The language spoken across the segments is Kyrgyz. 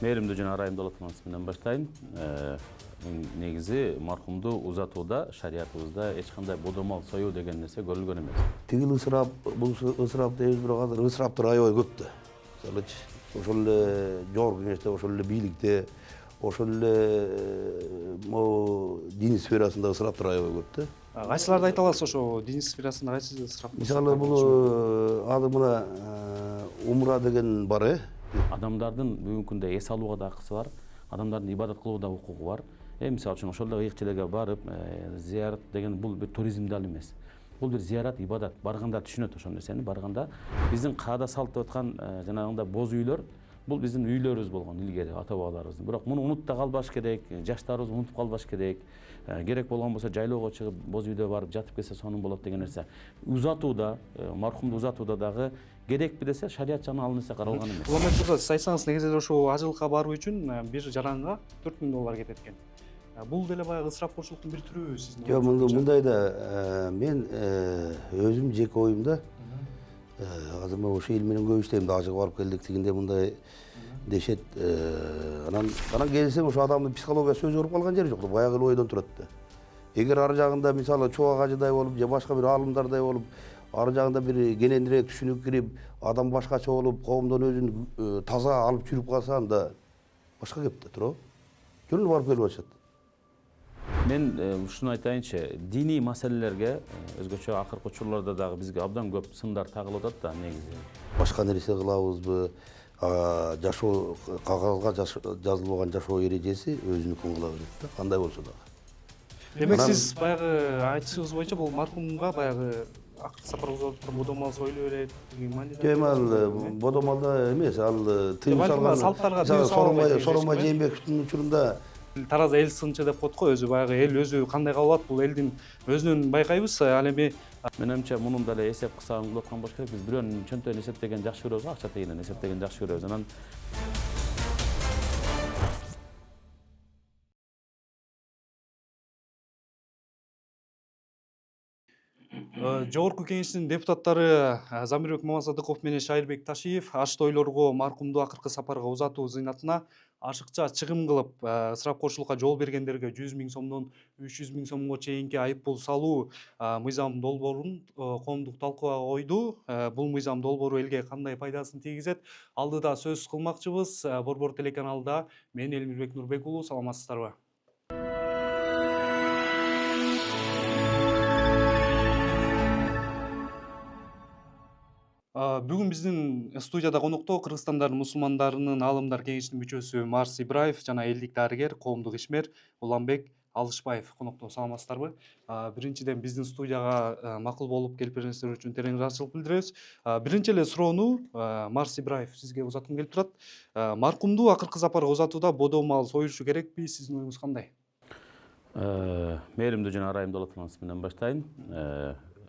Мээримдүү жана арайымдуу Алатман менен баштайм. Негизи мархумду узатууда шариятыбызда эч кандай бодомал союу деген нерсе көрүлгөн эмес. Тигил ысырап, бул ысырап дейбиз, бирок азыр ысыраптар аябай көп да. Мисалы ошол эле жогорку кеңеште, ошол эле бийликте, ошол эле могу дин сферасында ысыраптар аябай көп да. Кайсыларды айта аласыз ошо дин сферасында кайсы ысырап? Мисалы бул азыр мына умра деген бар, Адамдардын бүгүнкү күндө эс алууга да акысы бар, адамдардын ибадат кылууга да укугу бар. Мисалы үчүн ошол эле ыйык жерлерге барып, зиярат деген бул бир туризм дал эмес. Бул бир зиярат, ибадат. Барганда түшүнөт ошол нерсени. Барганда биздин каада салт деп аткан жанагындай боз үйлөр, бул биздин үйлөрүбүз болгон илгери ата бабаларыбыздын. Бирок муну унутуп калбаш керек, жаштарыбыз унутуп калбаш керек. Керек болгон болсо жайлоого чыгып, боз үйдө барып жатып келсе сонун болот деген нерсе. Узатууда, мархумду узатууда дагы керекпи десе, шарият жагынан ал нерсе каралган эмес. Уланбек мырза, сиз айтсаңыз, негизи ошо ажылыкка баруу үчүн бир жаранга $4000 кетет экен. Бул деле баягы ысырапкорчулуктун бир түрүбү сиздин? Жок, мындай да, мен өзүм жеке оюмда азыр мен ошол эл менен көп иштейм да, ажыга барып келдик дегенде мындай дешет. Анан келсем ошо адамдын психологиясы өзгөрүп калган жери жок да, баягы эле ойдон турат да. Эгер ар жагында мисалы чубак ажыдай болуп же башка бир аалымдардай болуп, ар жагында бир кененирээк түшүнүк кирип, адам башкача болуп, коомдон өзүн таза алып жүрүп калса, анда башка кеп да, туурабы? Жөн эле барып келип атышат. Мен ушуну айтайынчы, диний маселелерге өзгөчө акыркы учурларда дагы бизге абдан көп сындар тагылып атат да негизи. Башка нерсе кылабызбы? Жашоо кагазга жазылбаган жашоо эрежеси өзүнүкүн кыла берет да, кандай болсо дагы. Демек сиз баягы айтышыңыз боюнча бул мархумга баягы акыркы сапар узатып бодомал сойлой берет деген маанидеби? Жок, ал бодомалда эмес, ал тыйым салган. Салттарга тыйым Сооронбай Жээнбековдун учурунда тараза эл сынчы деп коет го, өзү баягы эл өзү кандай кабыл алат, бул элдин өзүнөн байкайбыз. Ал эми Менимче мунун деле эсеп кысагын кылып аткан болуш керек. Биз бирөөнүн чөнтөйүн эсептеген жакшы көрөбүз, акча тегинен эсептеген жакшы көрөбүз. Анан Жогорку кеңештин депутаттары Замирбек Мамасадыков менен Шайырбек Ташиев аш тойлорго мархумду акыркы сапарга узатуу зыйнатына ашыкча чыгым кылып, ысырапкорчулукка жол бергендерге 100 000 сомдон 300 000 сомго чейинки айыппул салуу мыйзам долбоорун коомдук талкууга койду. Бул мыйзам долбоору элге кандай пайдасын тийгизет? Алдыда сөз кылмакчыбыз. Борбор телеканалда мен Элмирбек Нурбек уулу, саламатсыздарбы? Бүгүн биздин студияда конокто Кыргызстандын мусулмандарынын аалымдар кеңешинин мүчөсү Марс Ибраев жана элдик дарыгер, коомдук ишмер Уланбек Алышбаев конокто. Саламатсыздарбы? Биринчиден биздин студияга макул болуп келип бергениңиздер үчүн терең ыраазычылык билдиребиз. Биринчи эле суроону Марс Ибраев сизге узаткым келип турат. Маркумду акыркы сапарга узатууда бодомал союшу керекпи? Сиздин оюңуз кандай? Мээримдүү жана арайымдуу Алатман менен баштайм.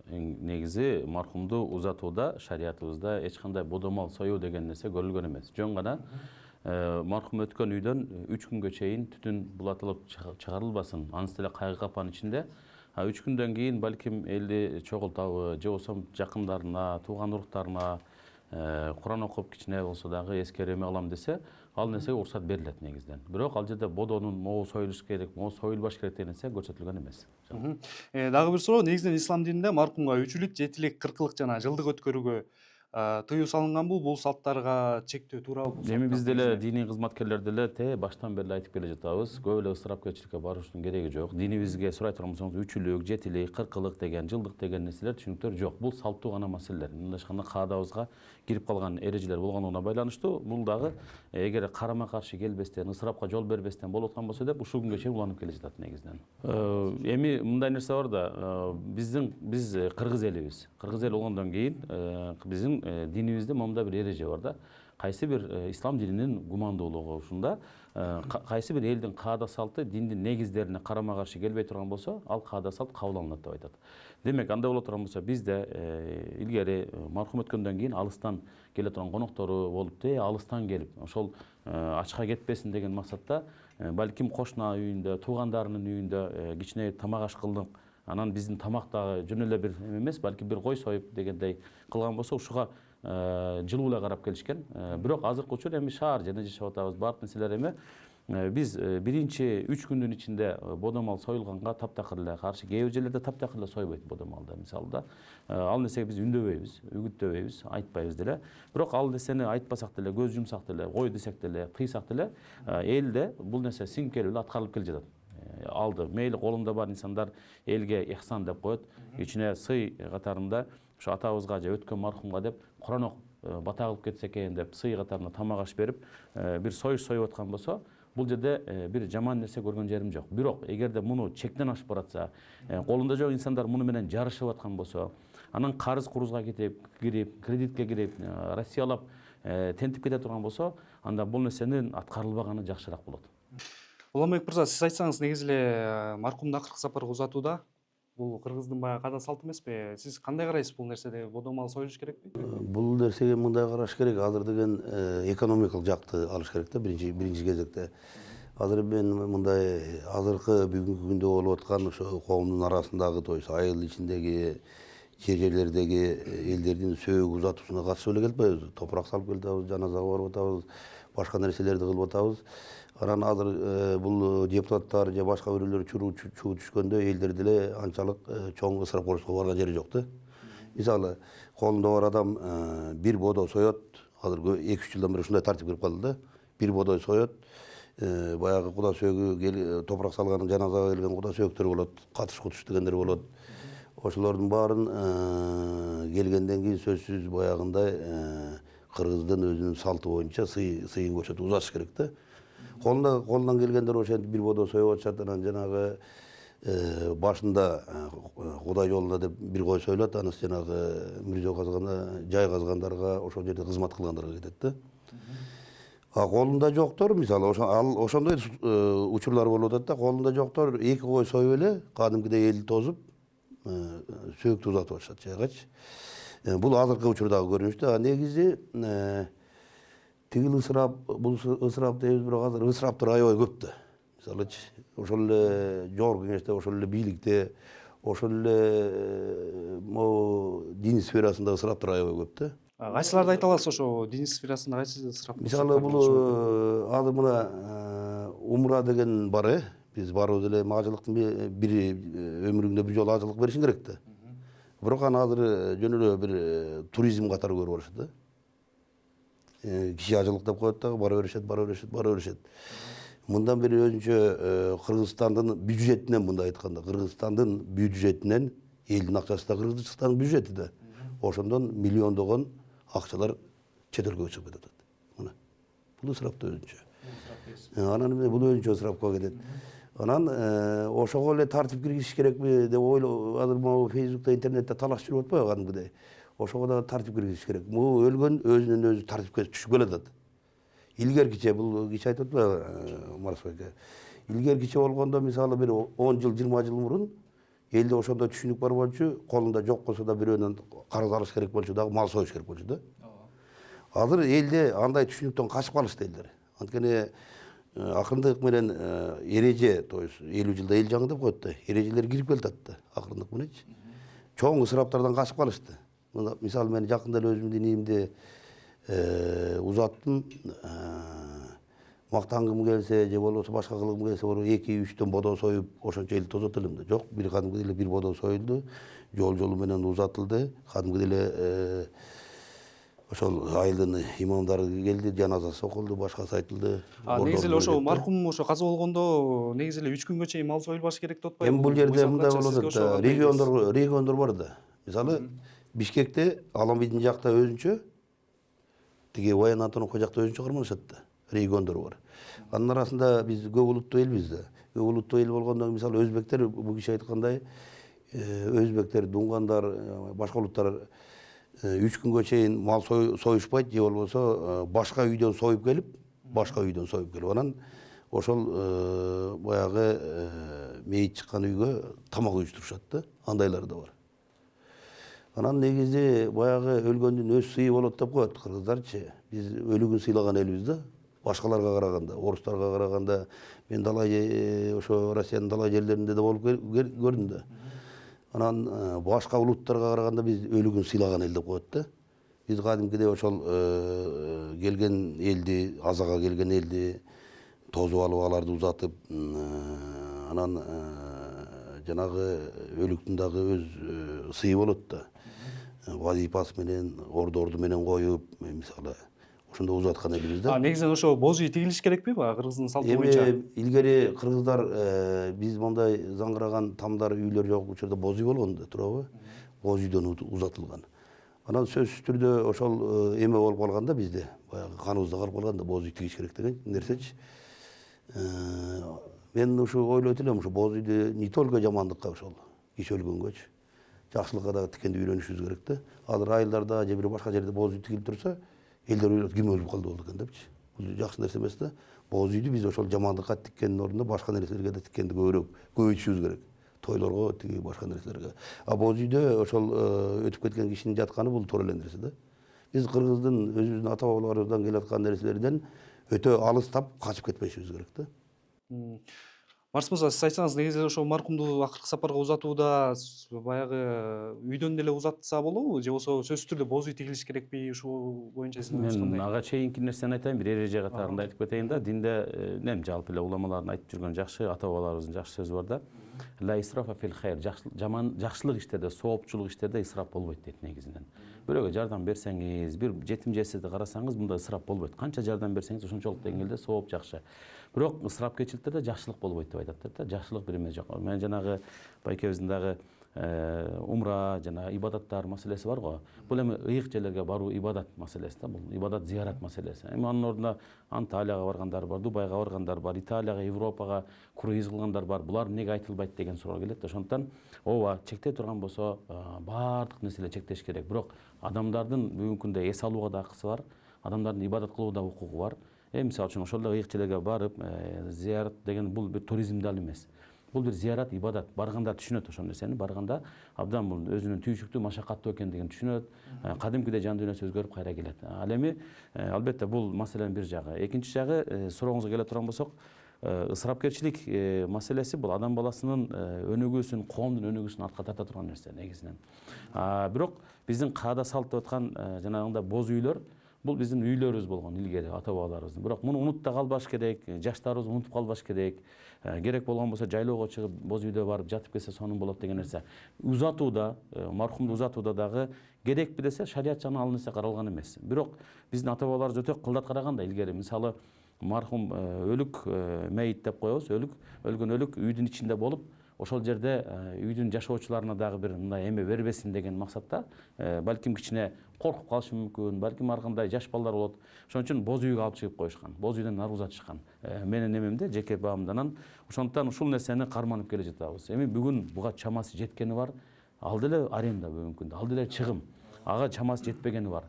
Негизи мархумду узатууда шариятыбызда эч кандай бодомал союу деген нерсе көрүлгөн эмес. Жөн гана мархум өткөн үйдөн 3 күнгө чейин түтүн булатылып чыгарылбасын. Анысы деле кайгы капан ичинде. 3 күндөн кийин балким элди чогултабы, же болбосо жакындарына, тууган уруктарына Куран окуп кичине болсо дагы эскереме кылам десе, ал нерсеге уруксат берилет негизден. Бирок ал жерде бодонун могу союлуш керек, могу союлбаш керек деген нерсе көрсөтүлгөн эмес. Дагы бир суроо, негизинен ислам дининде маркумга 3-лик, 7-лик, 40-лык жана жылдык өткөрүүгө тыюу салынган. Бул салттарга чектөө туурабы? Эми биз деле диний кызматкерлер деле баштан бери айтып келе жатабыз. Көп эле ысырапкерчиликке баруштун кереги жок. Динибизге сурай турган болсоңуз 3-лик, 7-лик, 40-лык деген, жылдык деген нерселер, түшүнүктөр жок. Бул салттуу гана маселелер. Мындайча айтканда каадабызга кирип калган эрежелер болгондугуна байланыштуу. Бул дагы эгер карама каршы келбестен, ысырапка жол бербестен болуп аткан болсо деп ушул күнгө чейин уланып келе жатат негизинен. Эми мындай нерсе бар да, биз кыргыз элибиз. Кыргыз эл болгондон кийин биздин динибизде момундай бир эреже бар да. Кайсы бир ислам дининин гумандуулугу ушунда, кайсы бир элдин каада салты диндин негиздерине карама каршы келбей турган болсо, ал каада салт кабыл алынат деп айтат. Демек, андай боло турган болсо, бизде илгери мархум өткөндөн кийин алыстан келе турган коноктору болуп, алыстан келип, ошол ачка кетпесин деген максатта, балким кошуна үйүндө, туугандарынын үйүндө кичине тамак аш кылдык. Анан биздин тамак дагы жөн эле бир эмес, балки бир кой союп дегендей кылган болсо, ушуга жылуу эле карап келишкен. Бирок азыркы учур эми шаар жеринде жашап атабыз, баардык нерселер эми биз биринчи 3 күндүн ичинде бодомал союлганга таптакыр эле каршы, кээ бир жерлерде таптакыр эле сойбойт бодомалды. Мисалы да ал нерсеге биз үндөбөйбүз, үгүттөбөйбүз, айтпайбыз деле. Бирок ал нерсени айтпасак деле, көз жумсак деле, кой десек деле, кыйсак деле, элде бул нерсе сиңкелүү эле аткарылып келе жатат. Алды мейли колунда бар инсандар элге ихсан деп коет, ичине сый катарында ушу атабызга же өткөн мархумга деп Куран окуп бата кылып кетсе экен деп сый катарында тамак аш берип бир союш союп аткан болсо, бул жерде бир жаман нерсе көргөн жерим жок. Бирок эгерде муну чектен ашып баратса, колунда жок инсандар муну менен жарышып аткан болсо, анан карыз курузга кирип, кредитке кирип, Россиялап тентип кете турган болсо, анда бул нерсенин аткарылбаганы жакшыраак болот. Уланбек мырза, сиз айтсаңыз, негизи эле маркумду акыркы сапарга узатууда бул кыргыздын баягы каада салт эмеспи? Сиз кандай карайсыз бул нерседе? Бодомал союлуш керекпи? Бул нерсеге мындай караш керек. Азыр деген экономикалык жакты алыш керек да биринчи кезекте. Азыр мен мындай азыркы бүгүнкү күндө болуп аткан ошо коомдун арасындагы, то есть айыл ичиндеги жерлердеги элдердин сөөгү узатуусуна катышып эле келбейбиз. Топурак салып келатабыз, жаназага барып атабыз, башка нерселерди кылып атабыз. Анан азыр бул депутаттар же башка бирөөлөр чуу түшкөндө элдер деле анчалык чоң ысырапкорчулукка барган жери жок да. Мисалы, колунда бар адам бир бодо соет, азыр 2-3 жылдан бери ушундай тартип кирип калды да. Бир бодой соет, баягы куда сөөгү топурак салган жаназага келген куда сөөктөр болот, катыш кутуш дегендер болот. Ошолордун баарын келгенден кийин сөзсүз баягындай кыргыздын өзүнүн салты боюнча сыйын көрсөтүп узатыш керек да. Колунан келгендер ошентип бир бодо союп атышат, анан жанагы башында Кудай жолунда деп бир кой союлат, анысы жанагы мүрзө казганда, жай казгандарга, ошол жерде кызмат кылгандарга кетет да. Колунда жоктор, мисалы, ошондой учурлар болуп атат да, колунда жоктор 2 кой союп эле кадимкидей элди тозуп сөөктү узатып атышат жайгачы. Бул азыркы учурдагы көрүнүш да. Негизи тигил ысырап, бул ысырап дейбиз, бирок азыр ысыраптар аябай көп да. Мисалычы, ошол эле жогорку кеңеште, ошол эле бийликте, ошол эле могу дин сферасында ысыраптар аябай көп да. Кайсыларды айта аласыз ошо дин сферасында кайсы ысырап? Мисалы, бул азыр мына умра деген бар, биз барыбыз эле ажылыктын бир өмүрүңдө бир жолу ажылык беришиң керек да. Бирок аны азыр жөн эле бир туризм катары көрүп барышат да. Киши ажылык деп коет дагы, бара беришет. Мындан бери өзүнчө Кыргызстандын бюджетинен, мындай айтканда, Кыргызстандын бюджетинен, элдин акчасы да Кыргызстандын бюджети да, ошондон миллиондогон акчалар чет өлкөгө чыгып кетет. Мына бул ысырап да өзүнчө. Анан бул өзүнчө ысырапка кетет. Анан ошого эле тартип киргизиш керекпи деп ойлоп, азыр могу Фейсбукта, интернетте талаш жүрүп атпайбы кадимкидей. Ошого да тартип киргизиш керек. Бул өлгөн өзүнүн өзү тартипке түшүп келатат. Илгеркиче бул киши айтып атпайбы, Марсбек? Илгеркиче болгондо, мисалы, бир 10 жыл, 20 жыл мурун элде ошондой түшүнүк бар болчу, колунда жок болсо да бирөөнөн карыз алыш керек болчу дагы, мал союш керек болчу да. Азыр элде андай түшүнүктөн качып калышты элдер. Анткени акырындык менен эреже, то есть 50 жылда эл жаңы деп коет да, эрежелер кирип келатат да, акырындык мененчи. Чоң ысыраптардан качып калышты. Мисалы, мен жакында эле өзүмдүн динимди узаттым. Мактангым келсе же болбосо башка кылгым келсе, 2-3 бодо союп ошончо элди тозот элем да. Жок, бир кадимки эле бир бодо союлду, жол менен узатылды. Кадимки эле ошол айылдын имамдары келди, жаназасы окулду, башкасы айтылды. Негизи эле ошо маркум ошо каза болгондо негизи эле 3 күнгө чейин мал союлбашы керек деп атпайбы? Эми бул жерде мындай болот да, региондор бар да. Мисалы, Бишкекте Аламбийдин жакта өзүнчө, тиги Баян Антоновко жакта өзүнчө кырманышат да, региондор бар. Анын арасында биз көп улуттуу элбиз да. Көп улуттуу эл болгондо, мисалы, өзбектер, бул киши айткандай, өзбектер, дуңгандар, башка улуттар 3 күнгө чейин мал союшпайт, же болбосо башка үйдөн союп келип, анан ошол баягы мейит чыккан үйгө тамак уюштурушат да, андайлар да бар. Анан негизи баягы өлгөндүн өз сыйы болот деп коет кыргыздарчы. Биз өлүгүн сыйлаган элбиз да, башкаларга караганда, орустарга караганда. Мен далай ошо Россиянын далай жерлеринде да болуп көрдүм да. Анан башка улуттарга караганда биз өлүгүн сыйлаган эл деп коет да. Биз кадимкидей ошол келген элди, азага келген элди тозуп алып аларды узатып, анан жанагы өлүктүн дагы өз сыйы болот да. Вазипасы менен, ордорду менен коюп, мисалы ошондо узаткан элибиз да. Негизинен ошо боз үй тигилиш керекпи баягы кыргыздын салты боюнча? Эми илгери кыргыздар биз мондай заңгыраган тамдар үйлөр жок учурда боз үй болгон да, туурабы? Боз үйдөн узатылган. Анан сөзсүз түрдө ошол эме болуп калган да бизде. Баягы каныбызда калып калган да, боз үй тигиш керек деген нерсечи. Мен ушу ойлойт элем, ушу боз үйдү не только жамандыкка ошол киши өлгөнгөчү, жакшылыкка дагы тикенди үйрөнүшүбүз керек да. Азыр айылдарда же бир башка жерде боз үй тигилип турса, элдер ойлойт ким өлүп калды болду экен депчи. Бул жакшы нерсе эмес да. Боз үйдү биз ошол жамандыкка тиккендин ордуна башка нерселерге да тиккенди көбөйтүшүбүз керек. Тойлорго, тиги башка нерселерге. А боз үйдө ошол өтүп кеткен кишинин жатканы бул туура эле нерсе да. Биз кыргыздын өзүбүздүн ата бабаларыбыздан келаткан нерселерден өтө алыстап качып кетпешибиз керек да. Марс мырза, сиз айтсаңыз, негизи ошо маркумду акыркы сапарга узатууда баягы үйдөн деле узатса болобу же болбосо сөзсүз түрдө боз үй тигилиш керекпи? Ушул боюнча сиздин оюңуз Мен кандай? ага чейинки нерсени айтайын, бир эреже катарында айтып кетейин да. Динде жалпы эле уламалардын айтып жүргөн жакшы, ата бабаларыбыздын жакшы сөзү бар да. Ла исрафа фил хайр. Жакшылык иштерде, соопчулук иштерде исраф болбойт дейт негизинен. Бирөөгө жардам берсеңиз, бир жетим жесирди карасаңыз, мында исраф болбойт. Канча жардам берсеңиз ошончолук деңгээлде сооп жакшы. Бирок ысырапкерчиликтерде жакшылык болбойт деп айтат да. Жакшылык бир эме жок. Мен жанагы байкебиздин дагы умра жана ибадаттар маселеси бар го. Бул эми ыйык жерлерге баруу ибадат маселеси да. Бул ибадат зиярат маселеси. Эми анын ордуна Анталияга баргандар бар, Дубайга баргандар бар, Италияга, Европага круиз кылгандар бар. Булар эмнеге айтылбайт деген суроо келет. Ошондуктан ооба чектей турган болсо баардык нерселер чектеш керек. Бирок адамдардын бүгүнкү күндө эс алууга да акысы бар. Адамдардын ибадат кылууга да укугу бар. Мисалы үчүн ошол ыйык жерлерге барып зиярат деген бул бир туризм дал эмес. Бул бир зиярат, ибадат. Барганда түшүнөт ошол нерсени. Барганда абдан бул өзүнүн түйшүктүү, машакаттуу экендигин түшүнөт. Кадимкидей жан дүйнөсү өзгөрүп кайра келет. Ал эми албетте бул маселенин бир жагы. Экинчи жагы, сурооңузга келе турган болсок, ысырапкерчилик маселеси бул адам баласынын өнүгүүсүн, коомдун өнүгүүсүн артка тарта турган нерсе негизинен. Бирок биздин каада салт деп аткан жанагындай боз үйлөр бул биздин үйлөрүбүз болгон илгери ата бабаларыбыздын. Бирок муну унутуп да калбаш керек, жаштарыбыз унутуп калбаш керек. Керек болгон болсо жайлоого чыгып боз үйдө барып жатып келсе сонун болот деген нерсе. Узатууда, мархумду узатууда дагы керекпи десе шарият жагынан ал нерсе каралган эмес. Бирок биздин ата бабаларыбыз өтө кылдат караган да илгери. Мисалы мархум өлүк, мейит деп коебуз, өлгөн өлүк үйдүн ичинде болуп, ошол жерде үйдүн жашоочуларына дагы бир мындай эме бербесин деген максатта балким кичине коркуп калышы мүмкүн, балким ар кандай жаш балдар болот. Ошон үчүн боз үйгө алып чыгып коюшкан. Боз үйдөн нары узатышкан. Менин эмемде жеке баамдан. Ошондуктан ушул нерсени карманып келе жатабыз. Эми бүгүн буга чамасы жеткени бар. Ал деле аренда бүгүнкү күндө. Ал деле чыгым. Ага чамасы жетпегени бар.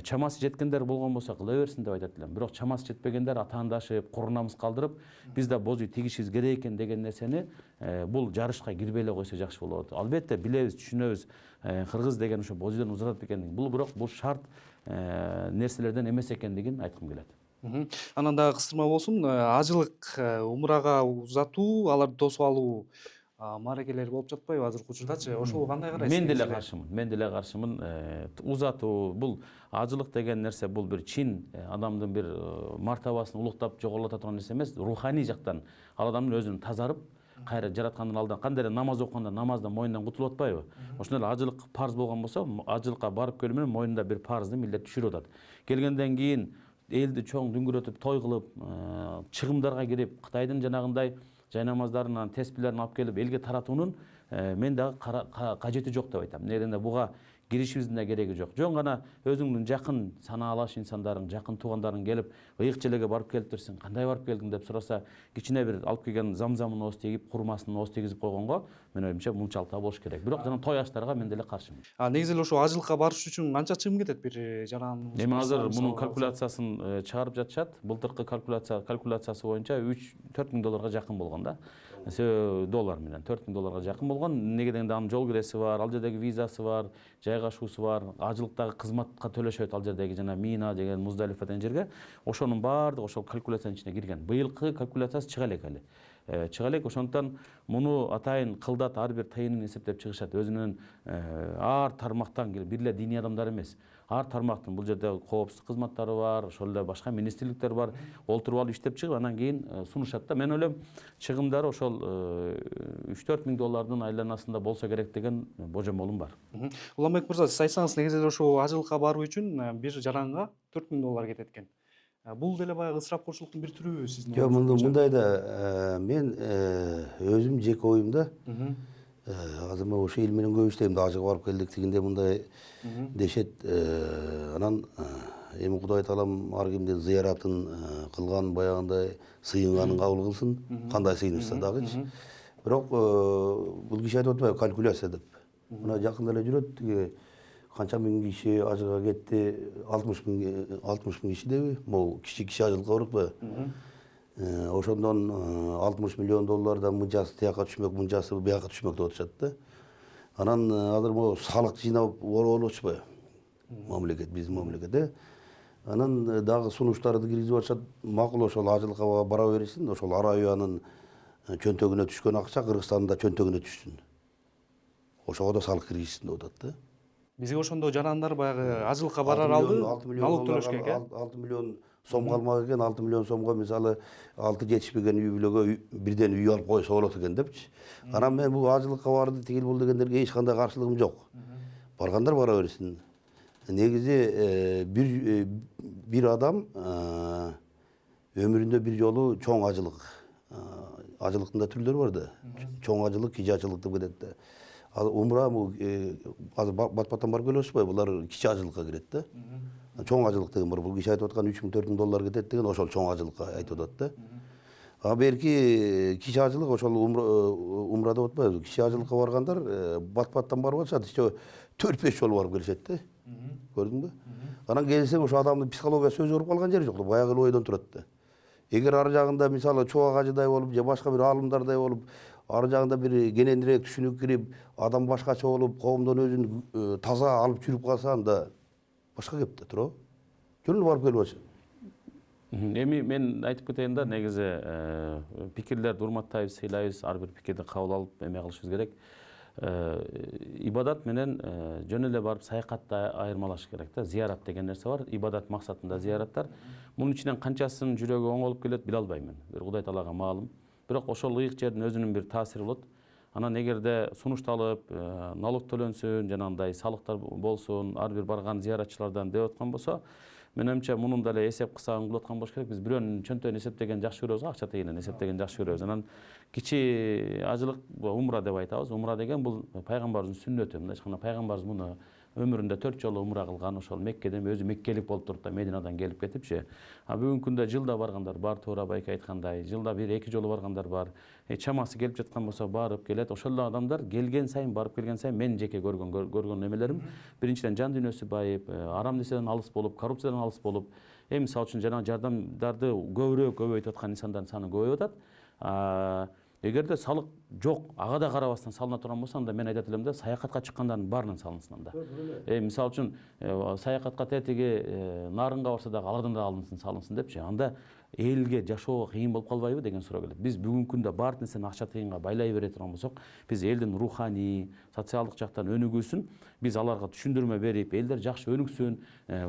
Чамасы жеткендер болгон болсо кыла берсин деп айтат элем. Бирок чамасы жетпегендер атаандашып, курунамыз калтырып, биз да боз үй тигишибиз керек экен деген нерсени бул жарышка кирбей эле койсо жакшы болот. Албетте билебиз, түшүнөбүз. Кыргыз деген ошо боз үйдөн узатат экендигин. Бул бирок бул шарт нерселерден эмес экендигин айткым келет. Анан дагы кыстырма болсун, ажылык, умрага узатуу, аларды тосуп алуу мааракелери болуп жатпайбы азыркы учурдачы? Ошого кандай карайсыз? Мен деле каршымын. Узатуу бул ажылык деген нерсе бул бир чин адамдын бир мартабасын улуктап жогорулата турган нерсе эмес. Руханий жактан ал адамдын өзүнүн тазарып, кайра жараткандын алдынан кандай эле намаз окуганда намаздан мойнунан кутулуп атпайбы? Ошондой эле ажылык парз болгон болсо, ажылыкка барып келүү менен мойнунда бир парзды милдет түшүрүп атат. Келгенден кийин элди чоң дүңгүрөтүп, той кылып, чыгымдарга кирип, Кытайдын жанагындай жайнамаздарынан теспилерин алып келип элге таратуунун мен дагы кажети жок деп айтам. Негизинде буга киришибиздин да кереги жок. Жөн гана өзүңдүн жакын санаалаш инсандарың, жакын туугандарың келип, ыйык жерлерге барып келиптирсиң, кандай барып келдиң деп сураса, кичине бир алып келген замзамын ооз тегип, курмасын ооз тегизип койгонго мен оюмча мунчалык да болуш керек. Бирок жана той аштарга мен деле каршымын. Негизи эле ошо ажылыкка барыш үчүн канча чыгым кетет бир жаран? Эми азыр мунун калькуляциясын чыгарып жатышат. Былтыркы калькуляциясы боюнча $3-4 жакын болгон да. Доллар менен $4,000 жакын болгон. Неге дегенде анын жол киреси бар, ал жердеги визасы бар, жайгашуусу бар, ажылыктагы кызматка төлөшөт ал жердеги жана Мина деген Муздалифа деген жерге. Ошонун баардыгы ошол калькуляциянын ичине кирген. Быйылкы калькуляциясы чыга элек эле. Чыга элек. Ошондуктан муну атайын кылдат ар бир тыйынын эсептеп чыгышат. Өзүнүн ар тармактан келип бир эле диний адамдар эмес. ар тармактын бул жерде коопсуздук кызматтары бар, ошол эле башка министрликтер бар. Олтуруп алып иштеп чыгып анан кийин сунушат да. Мен ойлойм чыгымдары ошол 3-4 миң доллардын айланасында болсо керек деген божомолум бар. Уланбек мырза, сиз айтсаңыз, негизи ошо ажылыкка баруу үчүн бир жаранга 4 миң доллар кетет экен. Бул деле баягы ысырапкорчулуктун бир түрүбү сиздин? Жок, мындай да мен өзүм жеке оюмда азыр мен ошо эл менен көп иштейм да, ажыга барып келдик дегенде мындай дешет. Анан эми Кудай таалам ар кимдин зыяратын кылган баягындай сыйынганын кабыл кылсын, кандай сыйынышса дагычы. Бирок бул киши айтып атпайбы, калькуляция деп. Мына жакында эле жүрөт, тиги канча миң киши ажыга кетти, 60 миң киши деби, могу кичи ажылыкка барып атпайбы. Ошондон 60 миллион доллардан мынчасы тияка түшмөк, мынчасы бияка түшмөк деп атышат да. Анан азыр могу салык жыйнап болуп атышпайбы? Мамлекет, биздин мамлекет. Анан дагы сунуштарды киргизип атышат. Макул, ошол ажылыкка бара берсин, ошол Арабиянын чөнтөгүнө түшкөн акча Кыргызстандын да чөнтөгүнө түшсүн. Ошого да салык киргизсин деп атат да. Бизге ошондо жарандар баягы ажылыкка барар алды налог төлөшкө экен. 6 миллион сом калмак экен. 6 миллион сомго мисалы 6 жетишпеген үй бүлөгө бирден үй алып койсо болот экен депчи. Анан мен бул ажылыкка барды тигил бул дегендерге эч кандай каршылыгым жок. Баргандар бара берсин. Негизи бир адам өмүрүндө бир жолу чоң ажылык. Ажылыктын да түрлөрү бар да. Чоң ажылык, кичи ажылык деп кетет да. Умра азыр бат-баттан барып келип атышпайбы? Булар кичи ажылыкка кирет да. Чоң ажылык деген бар. Бул киши айтып аткан 3 миң 4 миң доллар кетет деген ошол чоң ажылыкка айтып атат да. Берки кичи ажылык ошол умра деп атпайбы? Кичи ажылыкка баргандар бат-баттан барып атышат, иште 4-5 жолу барып келишет да. Көрдүңбү? Анан келсең ошо адамдын психологиясы өзгөрүп калган жери жок да, баягы эле ойдон турат да. Эгер ар жагында мисалы чубак ажыдай болуп же башка бир алымдардай болуп, ар жагында бир кененирээк түшүнүк кирип, адам башкача болуп, коомдон өзүн таза алып жүрүп калса, анда башка кеп да, туурабы? Жөн эле барып келип атышат. Эми мен айтып кетейин да, негизи пикирлерди урматтайбыз, сыйлайбыз, ар бир пикирди кабыл алып эме кылышыбыз керек. Ибадат менен жөн эле барып саякатты айырмалаш керек да. Зыярат деген нерсе бар, ибадат максатында зыяраттар. Мунун ичинен канчасынын жүрөгү оң болуп келет биле албайм мен. Бир Кудай таалага маалым. Бирок ошол ыйык жердин өзүнүн бир таасири болот. Анан эгерде сунушталып, налог төлөнсүн, жанагындай салыктар болсун, ар бир барган зыяратчылардан деп аткан болсо, менимче мунун да эле эсеп кысабын кылып аткан болуш керек. Биз бирөөнүн чөнтөгүн эсептеген жакшы көрөбүз, акча тегинен эсептеген жакшы көрөбүз. Анан кичи ажылык умра деп айтабыз. Умра деген бул пайгамбарыбыздын сүннөтү. Мындай ачканда пайгамбарыбыз муну өмүрүндө 4 жолу умра кылган, ошол Меккеден өзү меккелик болуп туруп да Мединадан келип кетипчи. Бүгүнкү күндө жылда баргандар бар, туура байке айткандай, жылда 1-2 жолу баргандар бар. Чамасы келип жаткан болсо барып келет. Ошол эле адамдар келген сайын, барып келген сайын мен жеке көргөн эмелерим биринчиден жан дүйнөсү байып, арам нерседен алыс болуп, коррупциядан алыс болуп, мисалы үчүн жана жардамдарды көбүрөөк көбөйтүп аткан инсандардын саны көбөйүп атат. Эгерде салык жок, ага да карабастан салына турган болсо, анда мен айтат элем да, саякатка чыккандардын баарынан салынсын анда. Мисалы үчүн саякатка тетиги нарынга барса дагы алардан да алынсын, салынсын депчи. Анда элге жашоого кыйын болуп калбайбы деген суроо келет. Биз бүгүнкү күндө баардык нерсени акча тыйынга байлай бере турган болсок, биз элдин руханий, социалдык жактан өнүгүүсүн биз аларга түшүндүрмө берип, элдер жакшы өнүксүн,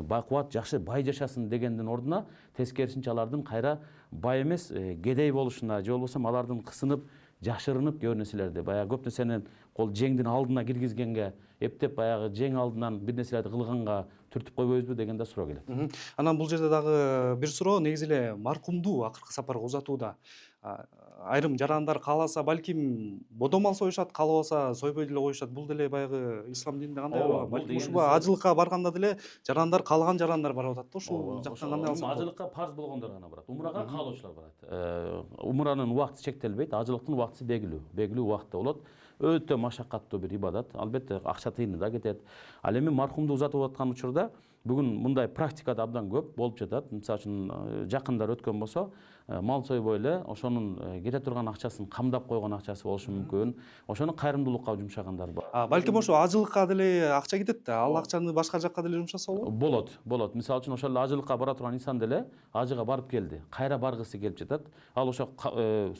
бакубат, жакшы бай жашасын дегендин ордуна тескерисинче алардын кайра бай эмес, кедей болушуна, же болбосо алардын кысынып, жашырынып кээ бир нерселерди, баягы көп нерсенин кол жеңдин алдына киргизгенге, эптеп баягы жең алдынан бир нерселерди кылганга түртүп койбойбузбу деген да суроо келет. Анан бул жерде дагы бир суроо, негизи эле маркумду акыркы сапарга узатууда айрым жарандар кааласа балким бодомал союшат, каалабаса сойбой деле коюшат. Бул деле баягы ислам дининде кандай болот? Балким ушуга ажылыкка барганда деле жарандар, каалаган жарандар барып атат да, ушул жактан кандай алсак болот? Ажылыкка парз болгондор гана барат. Умрага каалоочулар барат. Умранын убакыты чектелбейт, ажылыктын убакыты белгилүү убакытта болот. Өтө машакаттуу бир ибадат. Албетте акча тыйыны да кетет. Ал эми маркумду узатып аткан учурда бүгүн мындай практикада абдан көп болуп жатат. Мисалы үчүн жакындар өткөн болсо, мал сойбой эле ошонун кете турган акчасын камдап койгон акчасы болушу мүмкүн. Ошону кайрымдуулукка жумшагандар бар. Балким ошо ажылыкка деле акча кетет да. Ал акчаны башка жакка деле жумшаса болобу? Болот. Мисалы үчүн ошол эле ажылыкка бара турган инсан деле ажыга барып келди. Кайра баргысы келип жатат. Ал ошо